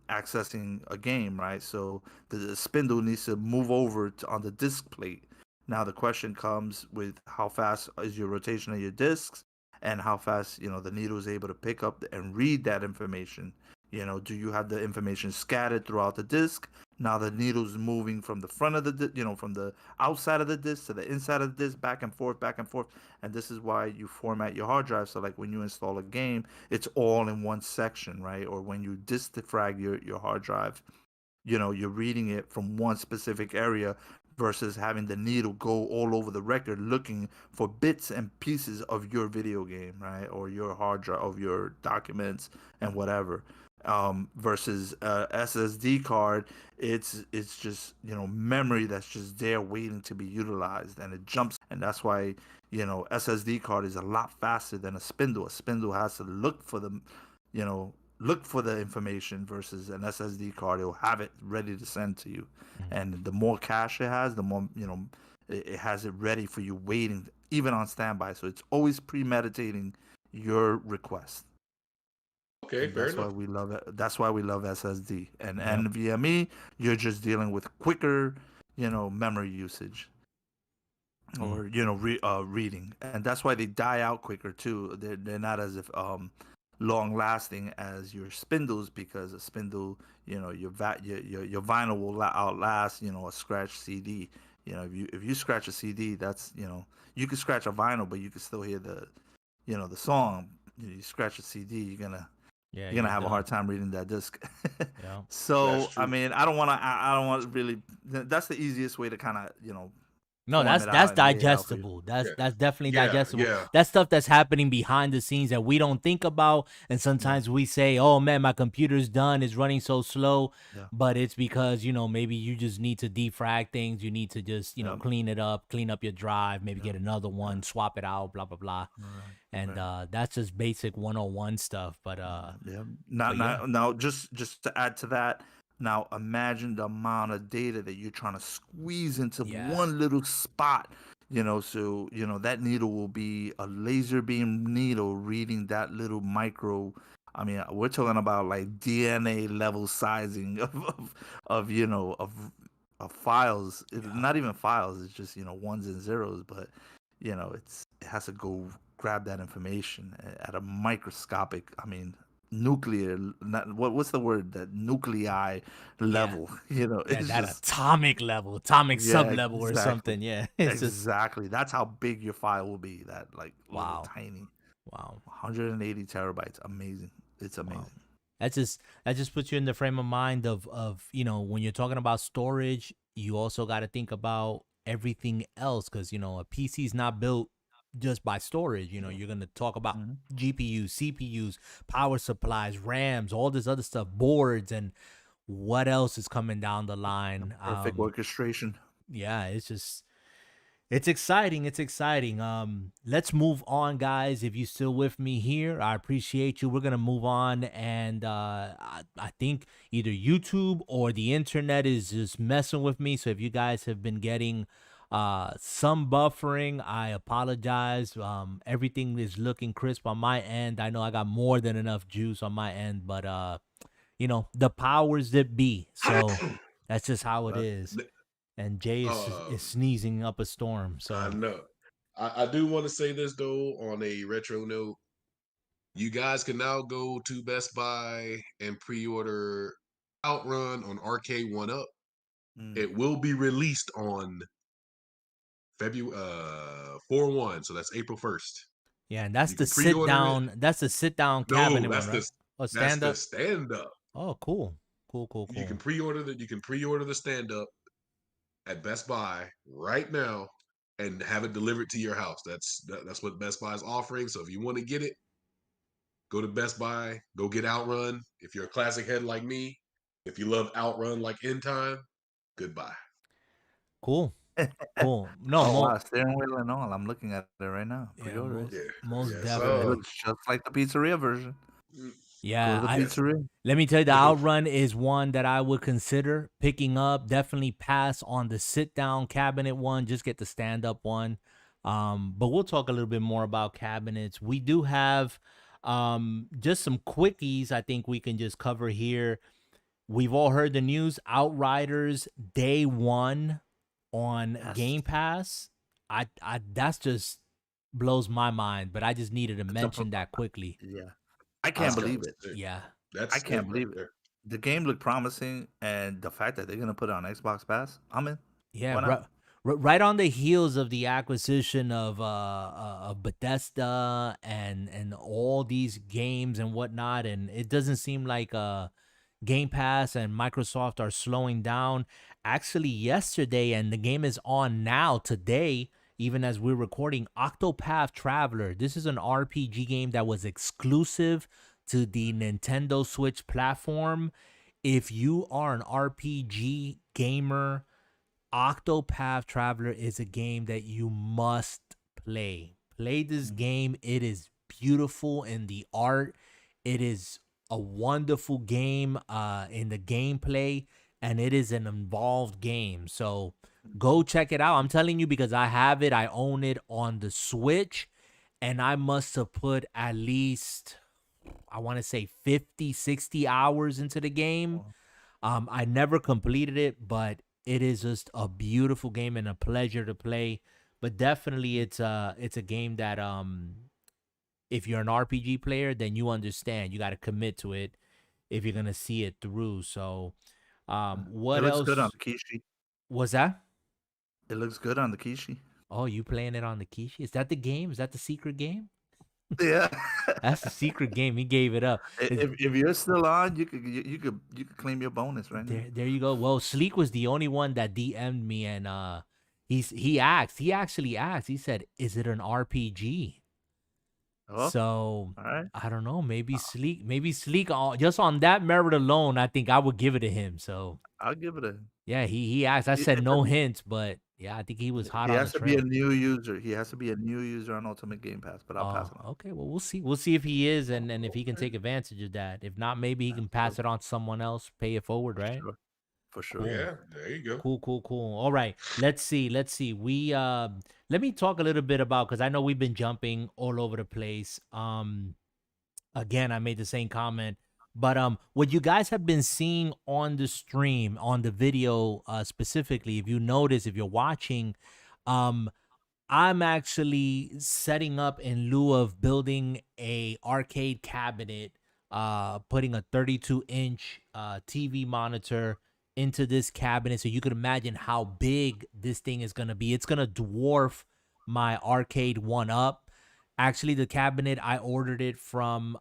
accessing a game, right? So the spindle needs to move over on the disc plate. Now the question comes with how fast is your rotation of your discs and how fast, the needle is able to pick up and read that information. Do you have the information scattered throughout the disc? Now the needle's moving from the front of from the outside of the disc to the inside of the disc, back and forth, back and forth. And this is why you format your hard drive. So like when you install a game, it's all in one section, right? Or when you disk defrag your hard drive, you're reading it from one specific area versus having the needle go all over the record looking for bits and pieces of your video game, right? Or your hard drive of your documents and whatever. Versus SSD card, it's just memory that's just there waiting to be utilized, and it jumps. And that's why SSD card is a lot faster than a spindle. A spindle has to you know look for the information versus an SSD card. It'll have it ready to send to you. Mhm. And the more cache it has, the more, it has it ready for you waiting, even on standby. So it's always premeditating your request. okay, And fair that's why enough. we love it. That's why we love SSD. And Yep. NVMe, you're just dealing with quicker, memory usage Mm. or reading, and that's why they die out quicker too. They're not as if long lasting as your spindles, because a spindle, your vinyl will outlast a scratched CD. If you scratch a CD, that's you can scratch a vinyl, but you can still hear the song. You scratch a CD, Yeah, you're you're gonna have a done. hard time reading that disc. Yeah. That's So I true. mean, I don't want to really. That's the easiest way to kind of No, form that's it out that's and lay it out for you. digestible. Yeah, That's definitely yeah, digestible. yeah, That's stuff that's happening behind the scenes that we don't think about. And Yeah, sometimes we say, "Oh man, my computer's done. It's running so slow." yeah, But it's because maybe you just need to defrag things. You need to just yeah, clean it up, clean up your drive, maybe yeah, get another yeah. one, swap it out, blah blah blah. Right, And right. that's just basic 101 stuff. But Yeah. Now, but yeah, now, just to add to that, now imagine the amount of data that you're trying to squeeze into yeah, one little spot. So that needle will be a laser beam needle reading that little micro. I mean, we're talking about like DNA level sizing of of files. yeah, Not even files. It's just ones and zeros, but it has to go grab that information at a microscopic. I mean, nuclear. Not, what's the word? That nuclei yeah. level. Yeah, It's that just atomic level, atomic yeah, sub level or exactly, something. Yeah, it's just exactly. That's how big your file will be. That like little wow, tiny wow, 180 terabytes. Amazing. It's wow. amazing. That just puts you in the frame of mind of when you're talking about storage, you also got to think about everything else because a PC is not built just by storage. You're gonna talk about Hmm. GPUs, CPUs, power supplies, RAMs, all this other stuff, boards, and what else is coming down the line. Perfect orchestration. Yeah, it's just It's exciting. It's exciting. Let's move on, guys. If you still with me here, I appreciate you. We're gonna move on, and I think either YouTube or the internet is just messing with me. So if you guys have been getting some buffering, I apologize. Everything is looking crisp on my end. I know I got more than enough juice on my end, but the powers that be. So that's just how it Uh, is. And Jay is um, sneezing up a storm. I So know. I do want to say this though on a retro note. You guys can now go to Best Buy and pre-order Outrun on Arcade One Up. Mm. It will be released on February 4/1, so that's April 1st. yeah, and that's You the can sit pre-order it. down. That's the sit down No, cabinet one, right? Oh, that's stand the up. stand up. Oh, cool, cool, cool, You can cool. pre-order the stand up at Best Buy right now and have it delivered to your house. That's what Best Buy is offering. So if you want to get it, go to Best Buy, go get Outrun. If you're a classic head like me, if you love Outrun like In Time, goodbye. Cool, cool. No, Oh, wow, steering wheel and all. I'm looking at it right now. yeah, Pre-order it. most Yeah, most yeah. It So definitely. looks just like the pizzeria version. mm, Go to Yeah, the I yes. pizzeria. let me tell you, the Outrun is one that I would consider picking up. Definitely pass on the sit down cabinet one. Just get the stand up one. But we'll talk a little bit more about cabinets. We do have just some quickies. I think we can just cover here. We've all heard the news. Outriders day one on Yes. Game Pass. I that's just blows my mind. But I just needed to It's a pro mention that quickly. Yeah. I can't That's Uh, kind believe of it. sick. yeah. I That's can't sick right believe it. there. The game looked promising, and the fact that they're gonna put it on Xbox Pass, I'm in. Yeah, Why not? right on the heels of the acquisition of Bethesda and all these games and whatnot, and it doesn't seem like Game Pass and Microsoft are slowing down. Actually, yesterday, and the game is on now today, even as we're recording, Octopath Traveler. This is an RPG game that was exclusive to the Nintendo Switch platform. If you are an RPG gamer, Octopath Traveler is a game that you must play. Play this Mm. game. It is beautiful in the art. It is a wonderful game in the gameplay, and it is an involved game. So go check it out. I'm telling you because I have it. I own it on the Switch, and I must have put at least, I want to say 50, 60 hours into the game. Well, I never completed it, but it is just a beautiful game and a pleasure to play. But definitely, it's a game that if you're an RPG player, then you understand. You got to commit to it if you're gonna see it through. So, it what looks good on else the Kishi. was that? It looks good on the Kishi. Oh, you playing it on the Kishi? Is that the game? Is that the secret game? Yeah. That's the secret game. He gave it up. If you're still on, you could claim your bonus right now. There you go. Well, Sleek was the only one that DM'd me, and he actually asked. He said, "Is it an RPG?" Oh, So alright. I don't know. Maybe Sleek. Just on that merit alone, I think I would give it to him. So I'll give it a yeah, he asked. I I said it's no a hints, but yeah, I think he was hot he on the has to be a trail. new user. He has to be a new user on Ultimate Game Pass, but I'll pass Oh, it on. okay. Well, we'll see. We'll see if he is, and if he can Okay. take advantage of that. If not, maybe he can pass Absolutely. it on to someone else, pay it forward, For right? sure. For sure. Cool. Yeah, there you go. Cool, cool, cool. All right. Let's see. Let's see. We let me talk a little bit about, because I know we've been jumping all over the place. Again, I made the same comment. But what you guys have been seeing on the stream, on the video specifically, if you notice, if you're watching, um, I'm actually setting up in lieu of building a arcade cabinet, putting a 32-inch TV monitor into this cabinet, so you could imagine how big this thing is gonna be. It's gonna dwarf my arcade one up. Actually, the cabinet, I ordered it from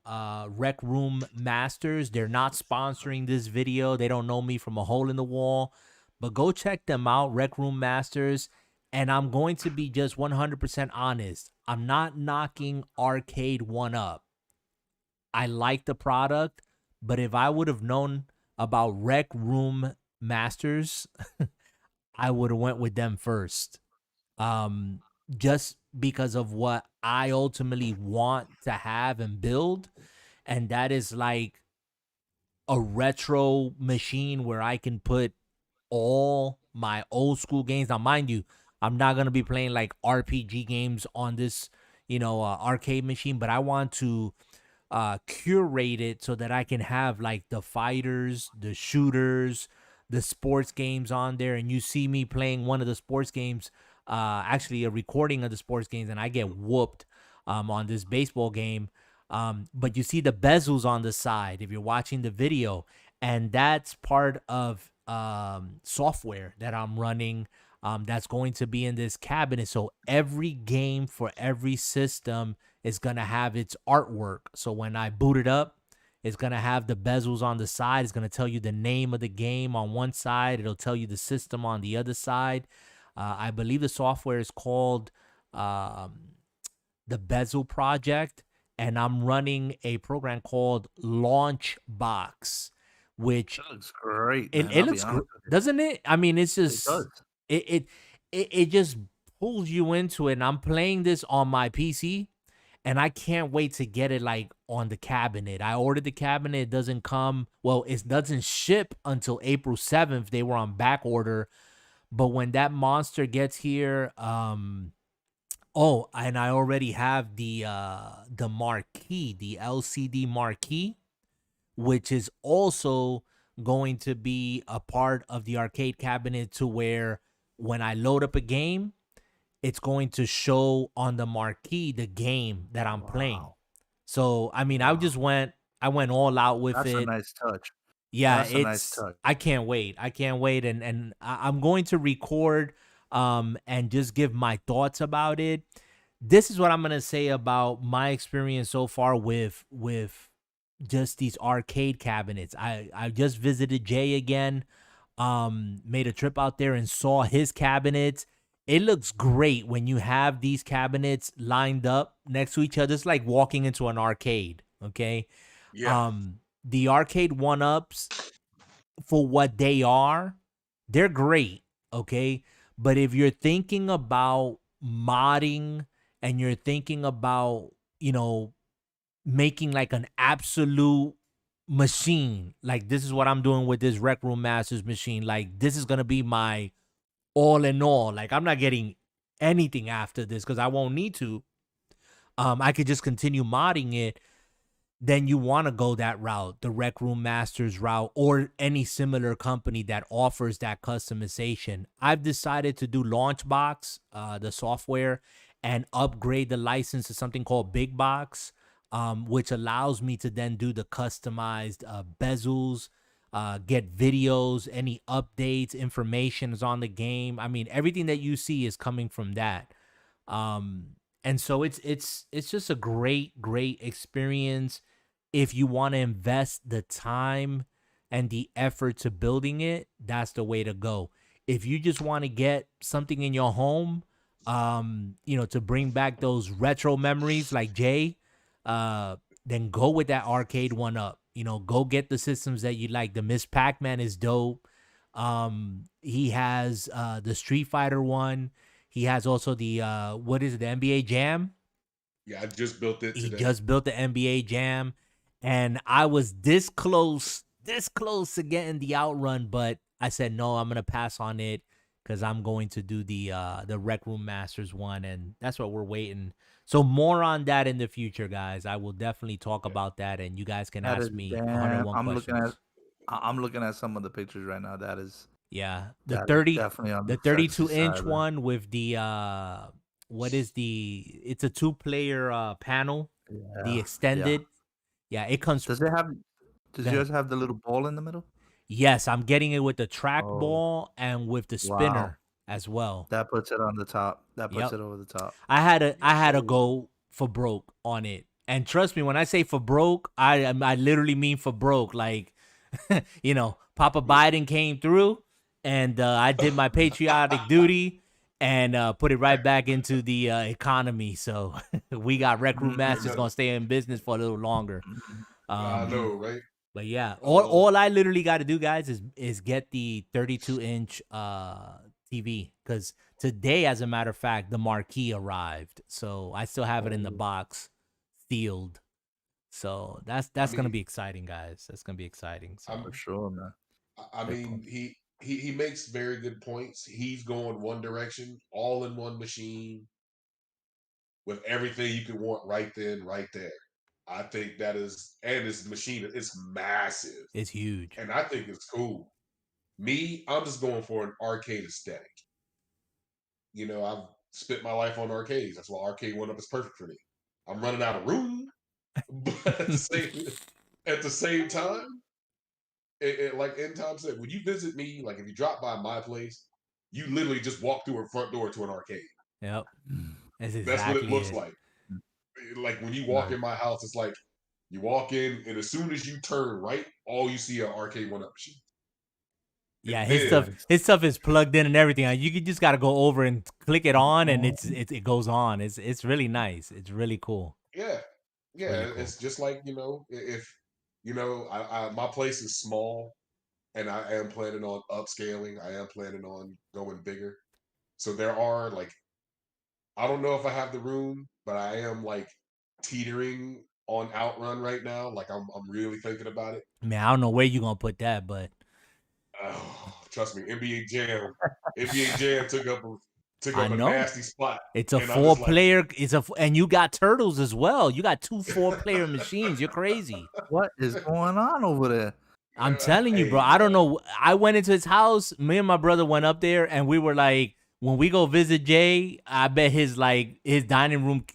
Rec Room Masters. They're not sponsoring this video. They don't know me from a hole in the wall, but go check them out, Rec Room Masters. And I'm going to be just 100% honest. I'm not knocking Arcade One up. I like the product, but if I would have known about Rec Room Masters, I would have went with them first. um, just because of what I ultimately want to have and build, and that is like a retro machine where I can put all my old school games. Now, mind you, I'm not gonna be playing like RPG games on this, arcade machine, but I want to curate it so that I can have like the fighters, the shooters, the sports games on there. And you see me playing one of the sports games, actually a recording of the sports games, and I get whooped on this baseball game. But you see the bezels on the side if you're watching the video, and that's part of software that I'm running. That's going to be in this cabinet. So every game for every system is going to have its artwork. So when I boot it up, it's going to have the bezels on the side. It's going to tell you the name of the game on one side. It'll tell you the system on the other side. I believe the software is called the Bezel Project, and I'm running a program called Launchbox, which That looks great, it, man. it I'll be looks honest with you. doesn't it? I mean, it's It does. just it just pulls you into it. And I'm playing this on my PC, and I can't wait to get it like on the cabinet. I ordered the cabinet. It doesn't come. Well, it doesn't ship until April 7th. They were on back order, but when that monster gets here, oh, and I already have the marquee, the LCD marquee, which is also going to be a part of the arcade cabinet, to where when I load up a game, it's going to show on the marquee the game that I'm playing. Wow. So, I mean, Wow. I went all out with That's a it. nice touch. Yeah, That's a nice touch. I can't wait. I can't wait. And I'm going to record and just give my thoughts about it. This is what I'm gonna say about my experience so far with just these arcade cabinets. I just visited Jay again, made a trip out there and saw his cabinets. It looks great when you have these cabinets lined up next to each other. It's like walking into an arcade. Okay. Yeah. The arcade one-ups, for what they are, they're great. Okay. But if you're thinking about modding and you're thinking about, making like an absolute machine, like this is what I'm doing with this Rec Room Masters machine. Like this is going to be my all in all. Like I'm not getting anything after this because I won't need to. I could just continue modding it. Then you want to go that route, the Rec Room Masters route, or any similar company that offers that customization. I've decided to do Launchbox, the software, and upgrade the license to something called Big Box, which allows me to then do the customized bezels, get videos, any updates, information is on the game. I mean, everything that you see is coming from that. And so it's just a great experience if you want to invest the time and the effort to building it. That's the way to go. If you just want to get something in your home, to bring back those retro memories like Jay, then go with that arcade one up. Go get the systems that you like. The Miss Pac-Man is dope. He has the Street Fighter one. He has also the what is it, the NBA Jam? Yeah, I just built it He today. just built the NBA Jam, and I was this close to getting the Outrun, but I said no, I'm gonna pass on it because I'm going to do the Rec Room Masters one, and that's what we're waiting. So more on that in the future, guys. I will definitely talk Yeah. about that, and you guys can That ask is me damn. 101 questions. I'm looking at some of the pictures right now. Yeah, That is definitely on the the sexy 32-inch side, man. one with the what is it's a two-player panel, the Yeah, yeah. extended. Yeah, it comes. Does it have? Go Does ahead. yours have the little ball in the middle? Yes, I'm getting it with the Oh, trackball and with the wow. spinner as well. That puts it on the top. That puts Yep. it over the top. Yes, I had to sir. go for broke on it. And trust me, when I say for broke, I literally mean for broke. Like, Papa Biden came through, and I did my patriotic duty and put it right back into the economy. So we got Rec Room Masters Another- gonna stay in business for a little longer. I Um, know, right? but yeah, Uh, all I literally got to do, guys, is get the 32-inch TV, because today, as a matter of fact, the marquee arrived, so I still have it in the Oh, box, sealed. So that's I that's gonna mean, be exciting, guys. That's gonna be exciting. I'm for So sure, man. I Definitely. mean, he makes very good points. He's going one direction, all in one machine with everything you could want right then, right there. I think that is, and his machine is massive, it's huge. and I think it's cool. Me, I'm just going for an arcade aesthetic. I've spent my life on arcades. That's why Arcade One Up is perfect for me. I'm running out of room, but at the same time, like End Time said, when you visit me, like if you drop by my place, you literally just walk through a front door to an arcade. Yep, that's That's what it exactly looks it. like. Like when you walk Nice. in my house, it's like you walk in, and as soon as you turn right, all you see are Arcade One Up machines. Yeah, And his stuff then, Nice. his stuff is plugged in and everything. Just gotta go over and click it on, and Oh, it goes on. It's really nice. It's really cool. yeah, It's really yeah, cool. it's just like if my place is small, and I am planning on upscaling. I am planning on going bigger. So there are like I don't know if I have the room, but I am like teetering on Outrun right now. Like I'm really thinking about it. Man, I don't know where you gonna put that, but Oh, trust me, NBA Jam took up I a know nasty spot, it's a and I'm just four like, player. And you got turtles as well. You got two 4-player machines. You're crazy. what is going on over there? I'm telling you, bro. hey I don't man, know. I went into his house. Me and my brother went up there, and we were like, when we go visit Jay, I bet his dining room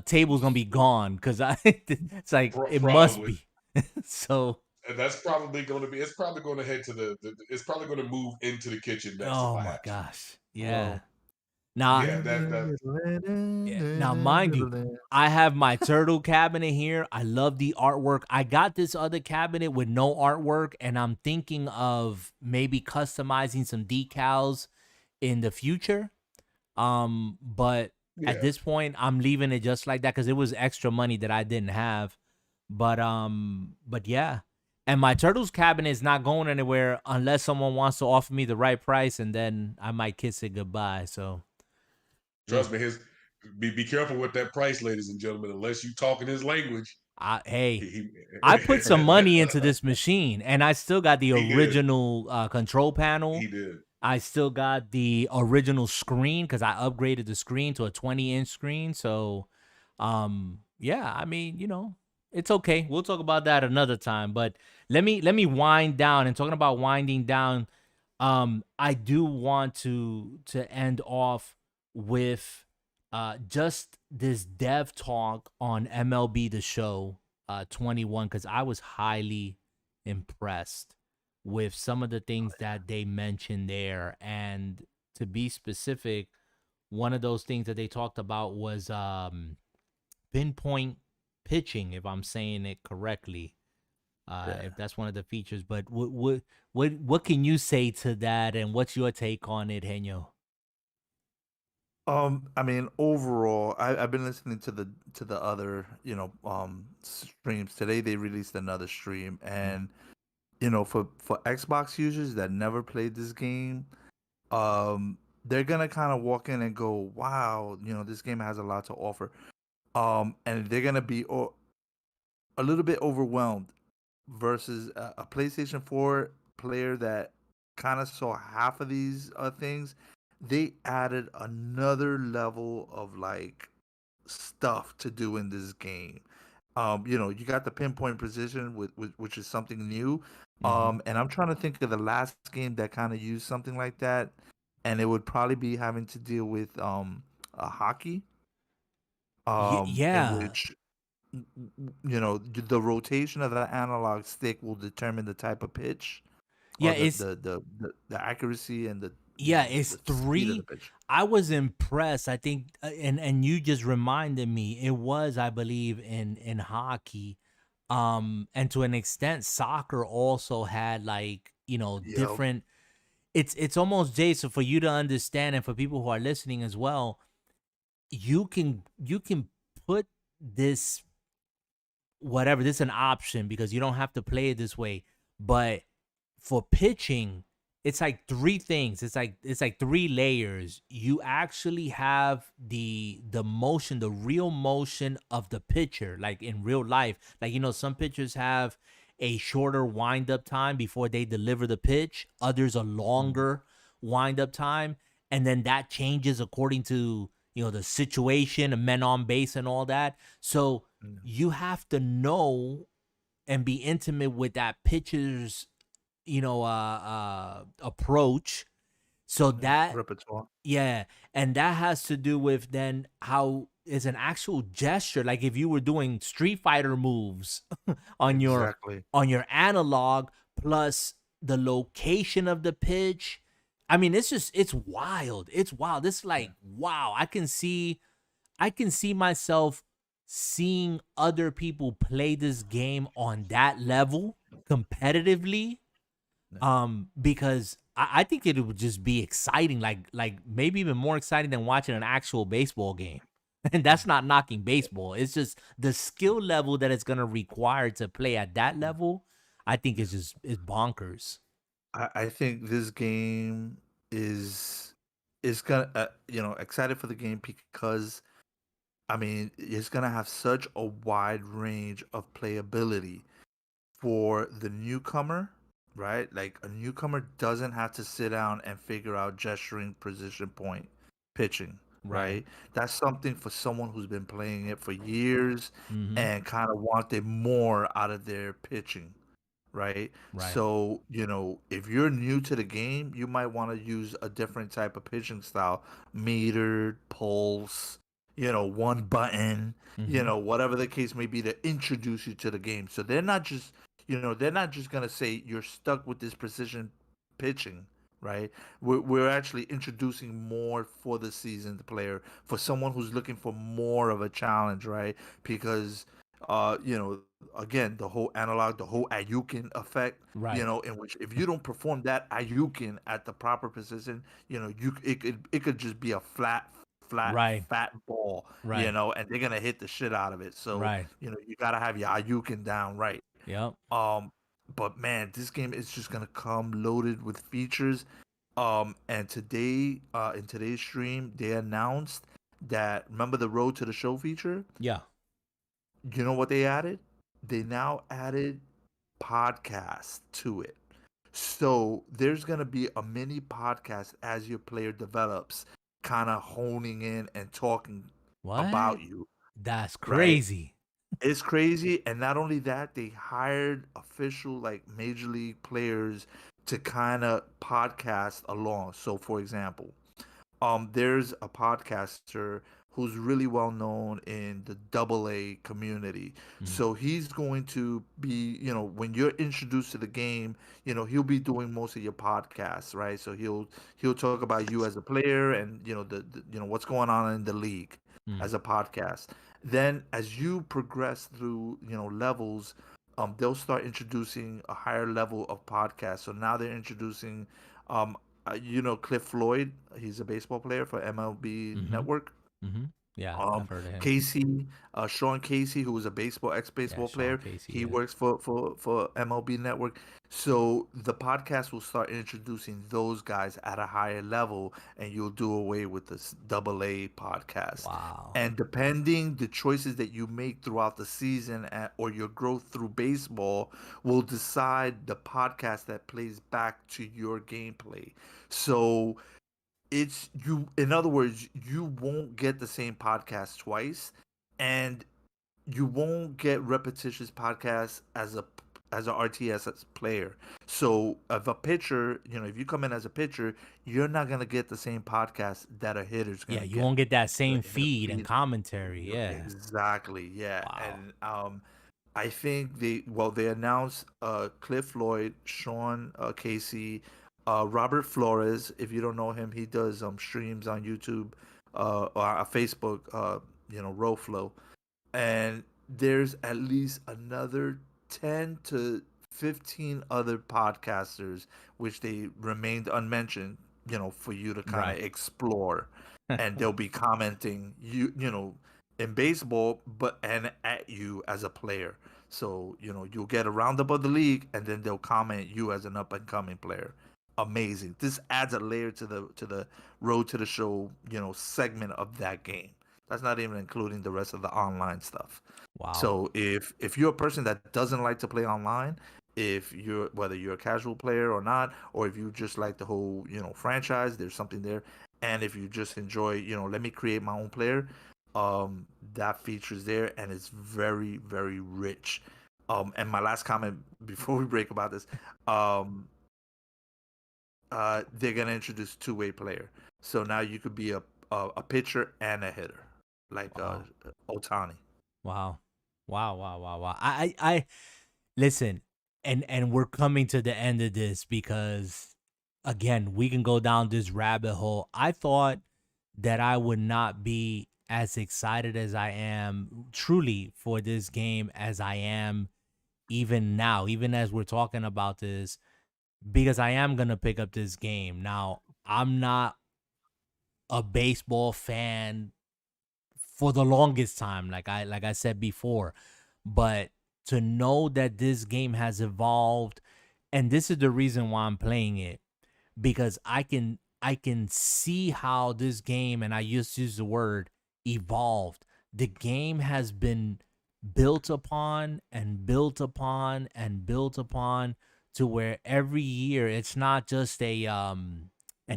table's gonna be gone because I it's like it must probably. be. So, And that's probably going to be. It's probably going to head to It's probably going to move into the kitchen next if oh I my have to. gosh, Oh. yeah. Now, Yeah, that. yeah. Now, mind you, I have my turtle cabinet here. I love the artwork. I got this other cabinet with no artwork, and I'm thinking of maybe customizing some decals in the future. But at Yeah, this point, I'm leaving it just like that because it was extra money that I didn't have. But yeah. And my turtles cabinet is not going anywhere unless someone wants to offer me the right price, and then I might kiss it goodbye. So we'll trust me. Be careful with that price, ladies and gentlemen. Unless you talking his language, hey, he I put some money into this machine, and I still got the he did. original control panel. He did. I still got the original screen because I upgraded the screen to a 20-inch screen. So, yeah, I mean, it's okay. We'll talk about that another time. But let me wind down. And talking about winding down, I do want to end off with just this dev talk on MLB The Show 21 because I was highly impressed with some of the things that they mentioned there. And to be specific, one of those things that they talked about was pinpoint pitching, if I'm saying it correctly. Yeah. If that's one of the features, but what can you say to that, and what's your take on it, Henyo? I mean, overall, I've been listening to the other, streams. Today they released another stream, and for Xbox users that never played this game, they're gonna kind of walk in and go, "Wow, this game has a lot to offer." And they're gonna be a little bit overwhelmed versus a PlayStation 4 player that kind of saw half of these things. They added another level of like stuff to do in this game. You got the pinpoint precision, which is something new. Mm-hmm. And I'm trying to think of the last game that kind of used something like that, and it would probably be having to deal with a hockey, in Yeah, which the rotation of the analog stick will determine the type of pitch yeah. or It's the accuracy and the Yeah, it's the speed of the three. pitch. I was impressed. I think, and you just reminded me. It was, I believe, in hockey, and to an extent, soccer also had like Yep. different. It's almost Jay. So for you to understand, and for people who are listening as well, you can put this whatever. This is an option because you don't have to play it this way, but for pitching, it's like three things. It's like three layers. You actually have the motion, the real motion of the pitcher, like in real life. Like, some pitchers have a shorter wind up time before they deliver the pitch, others a Mhm. longer wind up time, and then that changes according to, the situation, the men on base and all that. So Mm, you have to know and be intimate with that pitcher's approach, so yeah, that, repertoire. yeah, and that has to do with then how is an actual gesture, like if you were doing Street Fighter moves on your Exactly. analog, plus the location of the pitch. I mean, it's wild. It's wild. It's Yeah. like, wow, I can see myself seeing other people play this game on that level competitively, Yeah. because I think it would just be exciting, like maybe even more exciting than watching an actual baseball game. And that's not knocking baseball. It's just the skill level that it's gonna require to play at that Yeah. level. I think Yeah. is bonkers. I think this game is gonna excited for the game because I mean it's gonna have such a wide range of playability for the newcomer, right? Like a newcomer doesn't have to sit down and figure out gesturing, position point, pitching, Right. right? That's something for someone who's been playing it for years Mm-hmm. and kind of wanted more out of their pitching, right? Right. So, if you're new to the game, you might want to use a different type of pitching style, metered, pulse, one button, Mm-hmm. whatever the case may be to introduce you to the game. So they're not just going to say you're stuck with this precision pitching, right? We're actually introducing more for the seasoned player, for someone who's looking for more of a challenge, right? Because again, the whole analog, the whole Ayukin effect, Right. in which if you don't perform that Ayukin at the proper position, it could just be a flat, Right. fat ball, Right. and they're gonna hit the shit out of it. So, Right. you gotta have your Ayukin down right. Yep. Um, but man, this game is just gonna come loaded with features. And today, in today's stream, they announced that remember the Road to the Show feature? Yeah. You know what they added? They now added podcasts to it. So there's gonna be a mini podcast as your player develops, kind of honing in and talking What? about you, That's right? crazy. It's crazy, and not only that, they hired official like major league players to kind of podcast along. So, for example, there's a podcaster who's really well known in the double A community. Mm. So he's going to be, when you're introduced to the game, he'll be doing most of your podcasts, right? So he'll talk about you as a player and the what's going on in the league Mm. as a podcast. Then as you progress through, levels, they'll start introducing a higher level of podcasts. So now they're introducing um Cliff Floyd, he's a baseball player for MLB Mm-hmm. Network. Mm-hmm. Yeah, I've Um, heard of him. Casey, Sean Casey, who was a Yeah, ex-baseball Sean player, Casey. he Yeah. works for MLB Network. So the podcast will start introducing those guys at a higher level, and you'll do away with this double A podcast. Wow. And depending the choices that you make throughout the season or your growth through baseball will decide the podcast that plays back to your gameplay. So it's you in other words, you won't get the same podcast twice, and you won't get repetitious podcasts as a RTS player. So if a pitcher, if you come in as a pitcher, you're not gonna get the same podcast that a hitter's Yeah, gonna you get won't get that in same a feed and feed. commentary. Yeah. Exactly, yeah. Wow. And I think they announced Cliff Lloyd, Sean Casey, Robert Flores. If you don't know him, he does streams on YouTube, or Facebook, RoFlow. And there's at least another 10 to 15 other podcasters which they remained unmentioned, for you to kind of Right. explore, and they'll be commenting in baseball but and at you as a player. So, you'll get a roundup of the league and then they'll comment you as an up and coming player. amazing. This adds a layer to the road to the show, segment of that game. That's not even including the rest of the online stuff. Wow. So if you're a person that doesn't like to play online, if you're whether you're a casual player or not, or if you just like the whole franchise, there's something there. And if you just enjoy, let me create my own player, that feature's there, and it's very very rich. And my last comment before we break about this, um, they're gonna introduce two-way player. So now you could be a pitcher and a hitter, like Wow. Otani. Wow. Wow. Wow. Wow. Wow. I listen, and we're coming to the end of this because again, we can go down this rabbit hole. I thought that I would not be as excited as I am truly for this game as I am even now, even as we're talking about this, because I am gonna pick up this game. Now, I'm not a baseball fan for the longest time, like I said before. But to know that this game has evolved, and this is the reason why I'm playing it, because I can see how this game, and I used to use the word evolved. The game has been built upon and built upon and built upon to where every year it's not just a and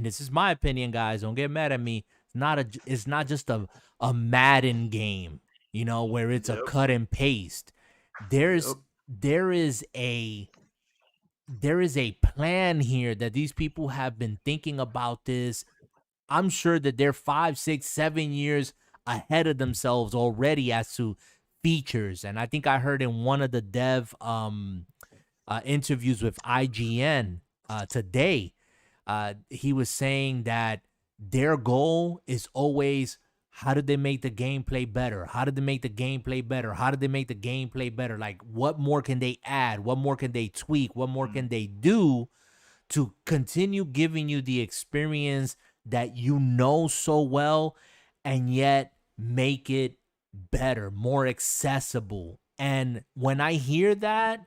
this is my opinion, guys, don't get mad at me. It's not just a Madden game, where it's a Yep. cut and paste. There's Yep. there is a there is a plan here that these people have been thinking about this. I'm sure that they're 5, 6, 7 years ahead of themselves already as to features. And I think I heard in one of the dev interviews with IGN today, he was saying that their goal is always, how did they make the gameplay better? How did they make the gameplay better? How did they make the gameplay better? Like, what more can they add? What more can they tweak? What more can they do to continue giving you the experience that you know so well, and yet make it better, more accessible? And when I hear that,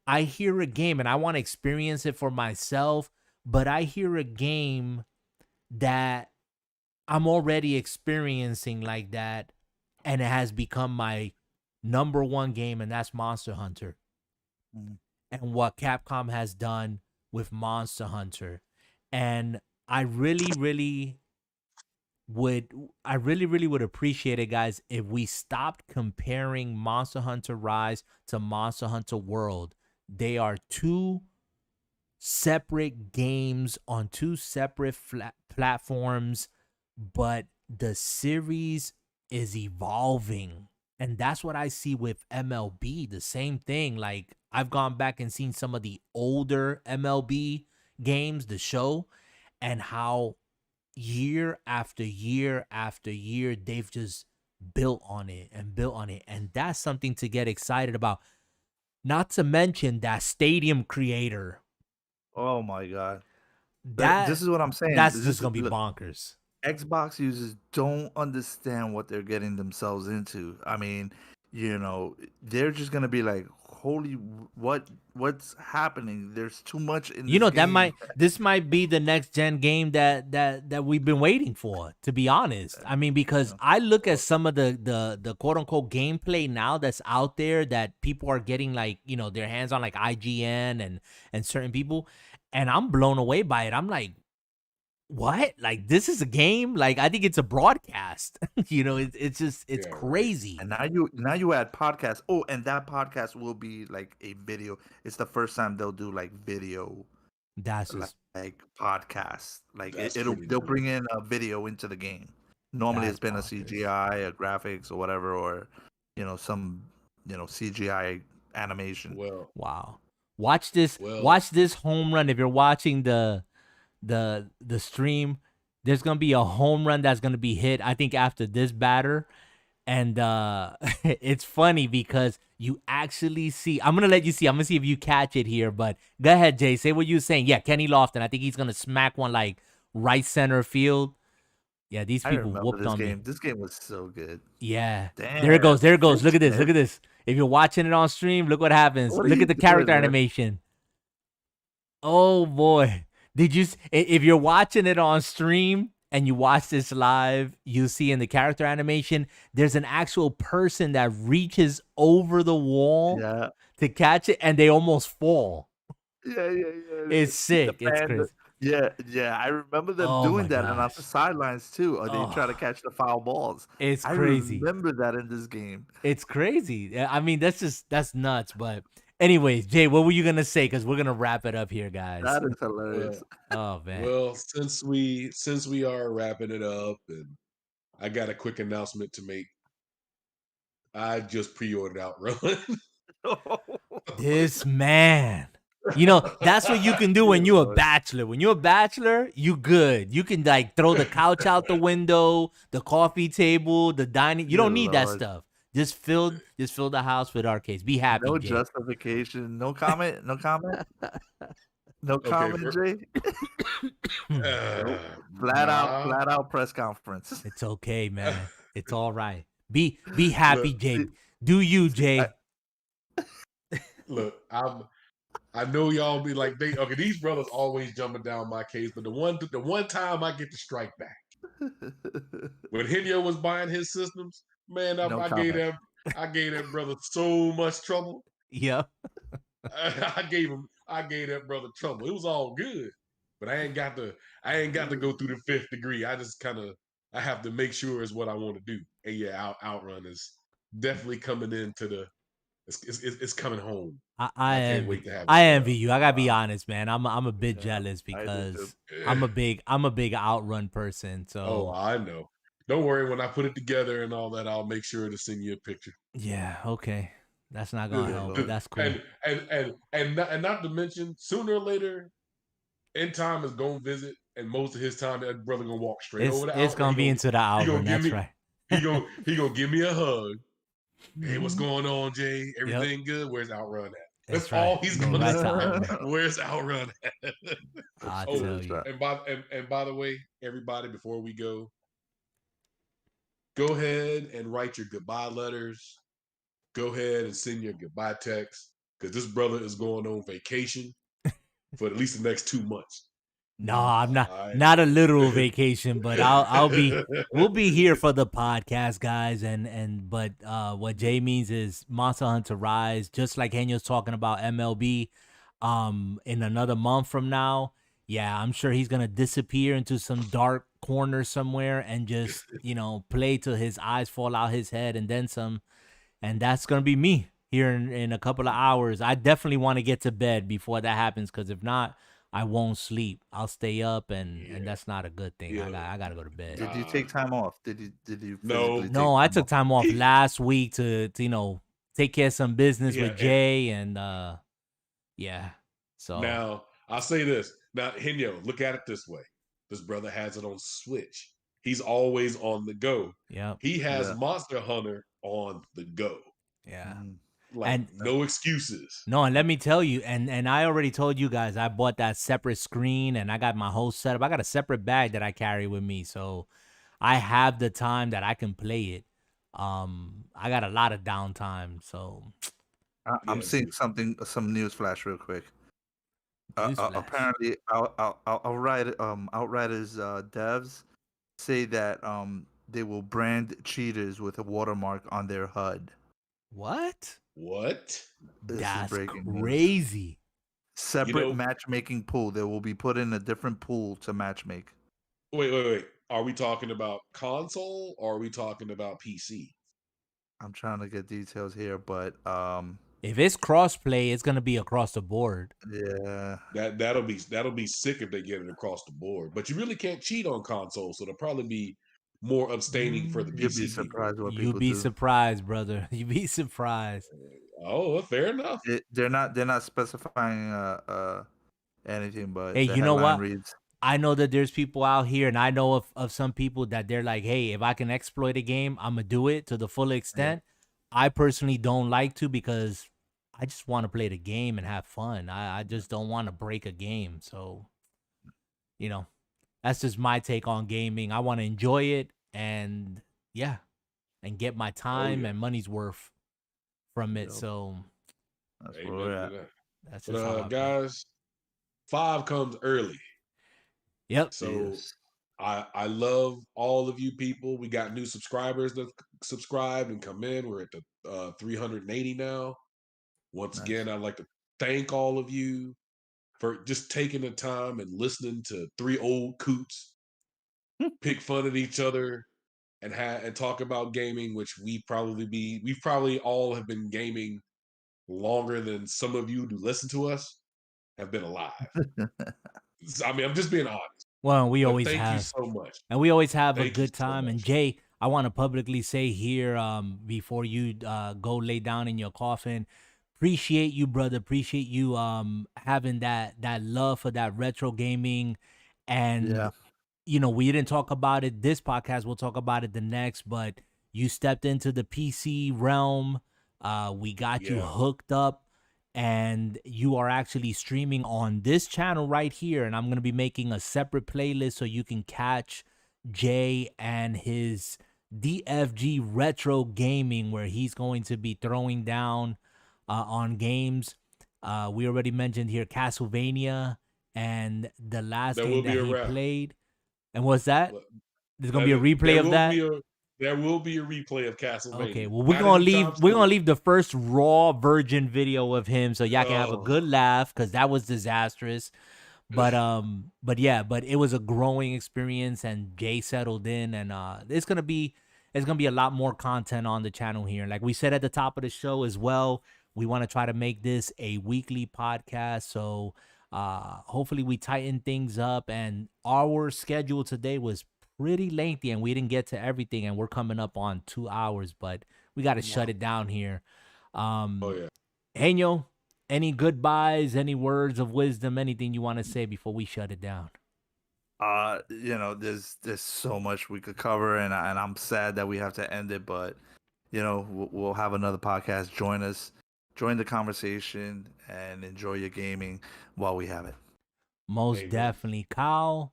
I hear a game, and I want to experience it for myself, but I hear a game that I'm already experiencing like that, and it has become my number one game, and that's Monster Hunter. Mhm. And what Capcom has done with Monster Hunter. And I really, really would appreciate it, guys, if we stopped comparing Monster Hunter Rise to Monster Hunter World. They are two separate games on two separate platforms, but the series is evolving. And that's what I see with MLB. The same thing. Like, I've gone back and seen some of the older MLB games, the show, and how year after year after year they've just built on it and built on it. And that's something to get excited about. Not to mention that stadium creator. Oh my God. This That is what I'm saying. that's just This gonna be look, bonkers. Xbox users don't understand what they're getting themselves into. I mean, they're just gonna be like, "Holy, what's happening? There's too much in You this know, that game." this might be the next gen game that we've been waiting for, to be honest. I mean, because Yeah. I look at some of the quote unquote gameplay now that's out there that people are getting, like, their hands on, like IGN and certain people, and I'm blown away by it. I'm like, what? Like, this is a game? Like, I think it's a broadcast. It's just, it's Yeah, right. crazy. And now you add podcast. Oh, and that podcast will be like a video. It's the first time they'll do like video, That's like, just podcasts. Like That's it'll pretty they'll dope. bring in a video into the game. Normally, it's that's been a bonkers. CGI, a graphics, or whatever, or some CGI animation. Well, Wow. Watch this. well, Watch this home run. If you're watching the stream, there's gonna be a home run that's gonna be hit, I think, after this batter. And it's funny because you actually see. I'm gonna let you see. I'm gonna see if you catch it here. But go ahead, Jay. Say what you were saying. Yeah, Kenny Lofton. I think he's gonna smack one like right center field. Yeah, these I people remember whooped this on me. game. This game was so good. Yeah. There it goes. Damn, There it goes. Look thanks, at this. Look Nick. at this. If you're watching it on stream, look what happens. What are Look you at the doing, character man? animation. Oh boy. If you're watching it on stream and you watch this live, you see in the character animation, there's an actual person that reaches over the wall Yeah. to catch it, and they almost fall. Yeah, yeah, yeah. It's The sick. It's panda. crazy. Yeah, yeah. I remember them Oh doing my that and off gosh. the sidelines too, or they try to Oh, catch the foul balls. it's I crazy. remember that in this game. It's crazy. I mean, that's nuts. But anyways, Jay, what were you gonna say? Because we're gonna wrap it up here, guys. That is Well, hilarious. Oh man. well, since we are wrapping it up, and I got a quick announcement to make. I just pre-ordered Outrun. This man. That's what you can do when Good you're a lord. bachelor. When you're a bachelor, you good. You can like throw the couch out the window, the coffee table, the dining. You Good don't need that lord. stuff. Just fill the house with arcades. Be happy, No Jay. justification. No comment. No comment. No Okay, comment, Jay. Nope. nah. Flat out press conference. It's okay, man. It's all right. Be happy, Look, Jay. Do you, I, Jay? look. I know y'all be like okay. These brothers always jumping down my case, but the one time I get to strike back when Henyo was buying his systems, man, No I gave comment. that brother so much trouble. Yep. I gave that brother trouble. It was all good, but I ain't got to go through the fifth degree. I just I have to make sure is what I want to do. And yeah, Outrun is definitely coming into it's coming home. I I can't envy wait to have it I set envy up. you. I gotta be honest, man. I'm a bit Yeah, jealous I do too. because I'm a big outrun person. Oh, So I know. Don't worry. When I put it together and all that, I'll make sure to send you a picture. yeah, okay. That's not gonna Good help, but lord. that's cool. And not to mention, sooner or later, In Time is gonna visit, and most of his time, that brother gonna walk straight over to It's Outrun. gonna be into the He gonna outrun. give That's me right. he gonna give me a hug. Hey, what's Mhm. going on, Jay? Yep, Everything good? Where's Outrun at? That's that's right. all he's Go gonna right to say. outrun. Where's Outrun at? That's I Oh, tell stupid you. shot. and by the way, everybody, before we go ahead and write your goodbye letters. Go ahead and send your goodbye text because this brother is going on vacation for at least the next 2 months. No, Mm. I'm not All not a literal right. vacation, but we'll be here for the podcast, guys. But what Jay means is Monster Hunter Rise, just like Henyo's talking about MLB, in another month from now. Yeah, I'm sure he's gonna disappear into some dark corner somewhere and just, play till his eyes fall out his head and then some. And that's gonna be me here in a couple of hours. I definitely want to get to bed before that happens, because if not, I won't sleep. I'll stay up, and Yeah, that's not a good thing. yeah. I gotta go to bed. Did you Nah, take time off? Did you physically no. take No, I time took off? time off He, last week to take care of some business yeah, with and Jay, and yeah. So now I'll say this. Now, Henyo, look at it this way. This brother has it on Switch. He's always on the go. yeah, He has Yeah. Monster Hunter on the go. yeah. Mhm. Like, And no excuses. no, and let me tell you, and I already told you guys, I bought that separate screen and I got my whole setup. I got a separate bag that I carry with me, so I have the time that I can play it. I got a lot of downtime, so I'm Yeah, seeing see. some news flash real quick. newsflash. Apparently, Outriders devs say that they will brand cheaters with a watermark on their HUD. What? What? This is That's breaking news. crazy. You Separate know, matchmaking pool. They will be put in a different pool to matchmake. wait. Are we talking about console or are we talking about PC? I'm trying to get details here, but If it's crossplay, it's gonna be across the board. yeah, That'll be sick if they get it across the board. But you really can't cheat on console, so they'll probably be more abstaining for the you'd be PC people. surprised what You'll people be do. surprised, brother. You'll be surprised. Oh, well, fair enough. They're not specifying anything, Hey, but the you know headline what? reads, I know that there's people out here, and I know of some people that they're like, hey, if I can exploit a game, I'm going to do it to the full yeah, extent. I personally don't like to, because I just want to play the game and have fun. I just don't want to break a game. So, you know, that's just my take on gaming. I want to enjoy it and, yeah, and get my Oh time yeah. and money's worth from it. yep, So that's where Amen we're to at. that. that's But just how I play. guys, 5 comes early. Yep. So Yes. I love all of you people. We got new subscribers that subscribed and come in. We're at the 380 now. Once Nice. again, I'd like to thank all of you for just taking the time and listening to three old coots pick fun at each other and talk about gaming, which we probably all have been gaming longer than some of you who listen to us have been alive. I mean, I'm just being honest. Well, we But always thank you have. so much. And we always have a Thank you good so time. And much. Jay, I want to publicly say here, before you go lay down in your coffin, appreciate you, brother. Appreciate you having that love for that retro gaming. Yeah. And we didn't talk about it this podcast. We'll talk about it the next, but you stepped into the PC realm. We got you Yeah. hooked up, and you are actually streaming on this channel right here. And I'm going to be making a separate playlist so you can catch Jay and his DFG retro gaming, where he's going to be throwing down on games. We already mentioned here Castlevania and the last There game will be that a he wrap. played. And what's that? But There's gonna be a replay there of will that. be a there will be a replay of Okay, Castlevania. well Not anytime we're gonna soon. leave the first raw virgin video of him so y'all can have a Oh, good laugh because that was disastrous. But it was a growing experience and Jay settled in and it's gonna be a lot more content on the channel here. Like we said at the top of the show as well, we want to try to make this a weekly podcast. So hopefully we tighten things up, and our schedule today was pretty lengthy and we didn't get to everything, and we're coming up on 2 hours, but we got to shut Wow. it down here. oh Um, yeah. Henyo, any goodbyes, any words of wisdom, anything you want to say before we shut it down? There's so much we could cover, and I'm sad that we have to end it, but we'll have another podcast. Join us, join the conversation, and enjoy your gaming while we have it. Most Amen. definitely. Kyle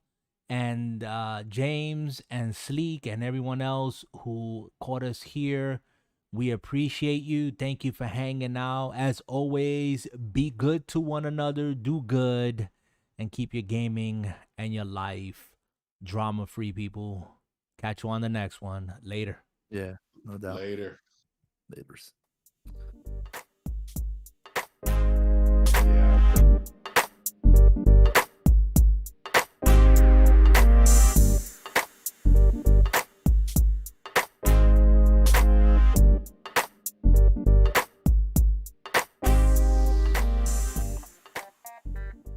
and James and Sleek and everyone else who caught us here. We appreciate you. Thank you for hanging out. As always, be good to one another, do good, and keep your gaming and your life drama free, people. Catch you on the next one. Later. Yeah, no doubt. Later. Neighbors.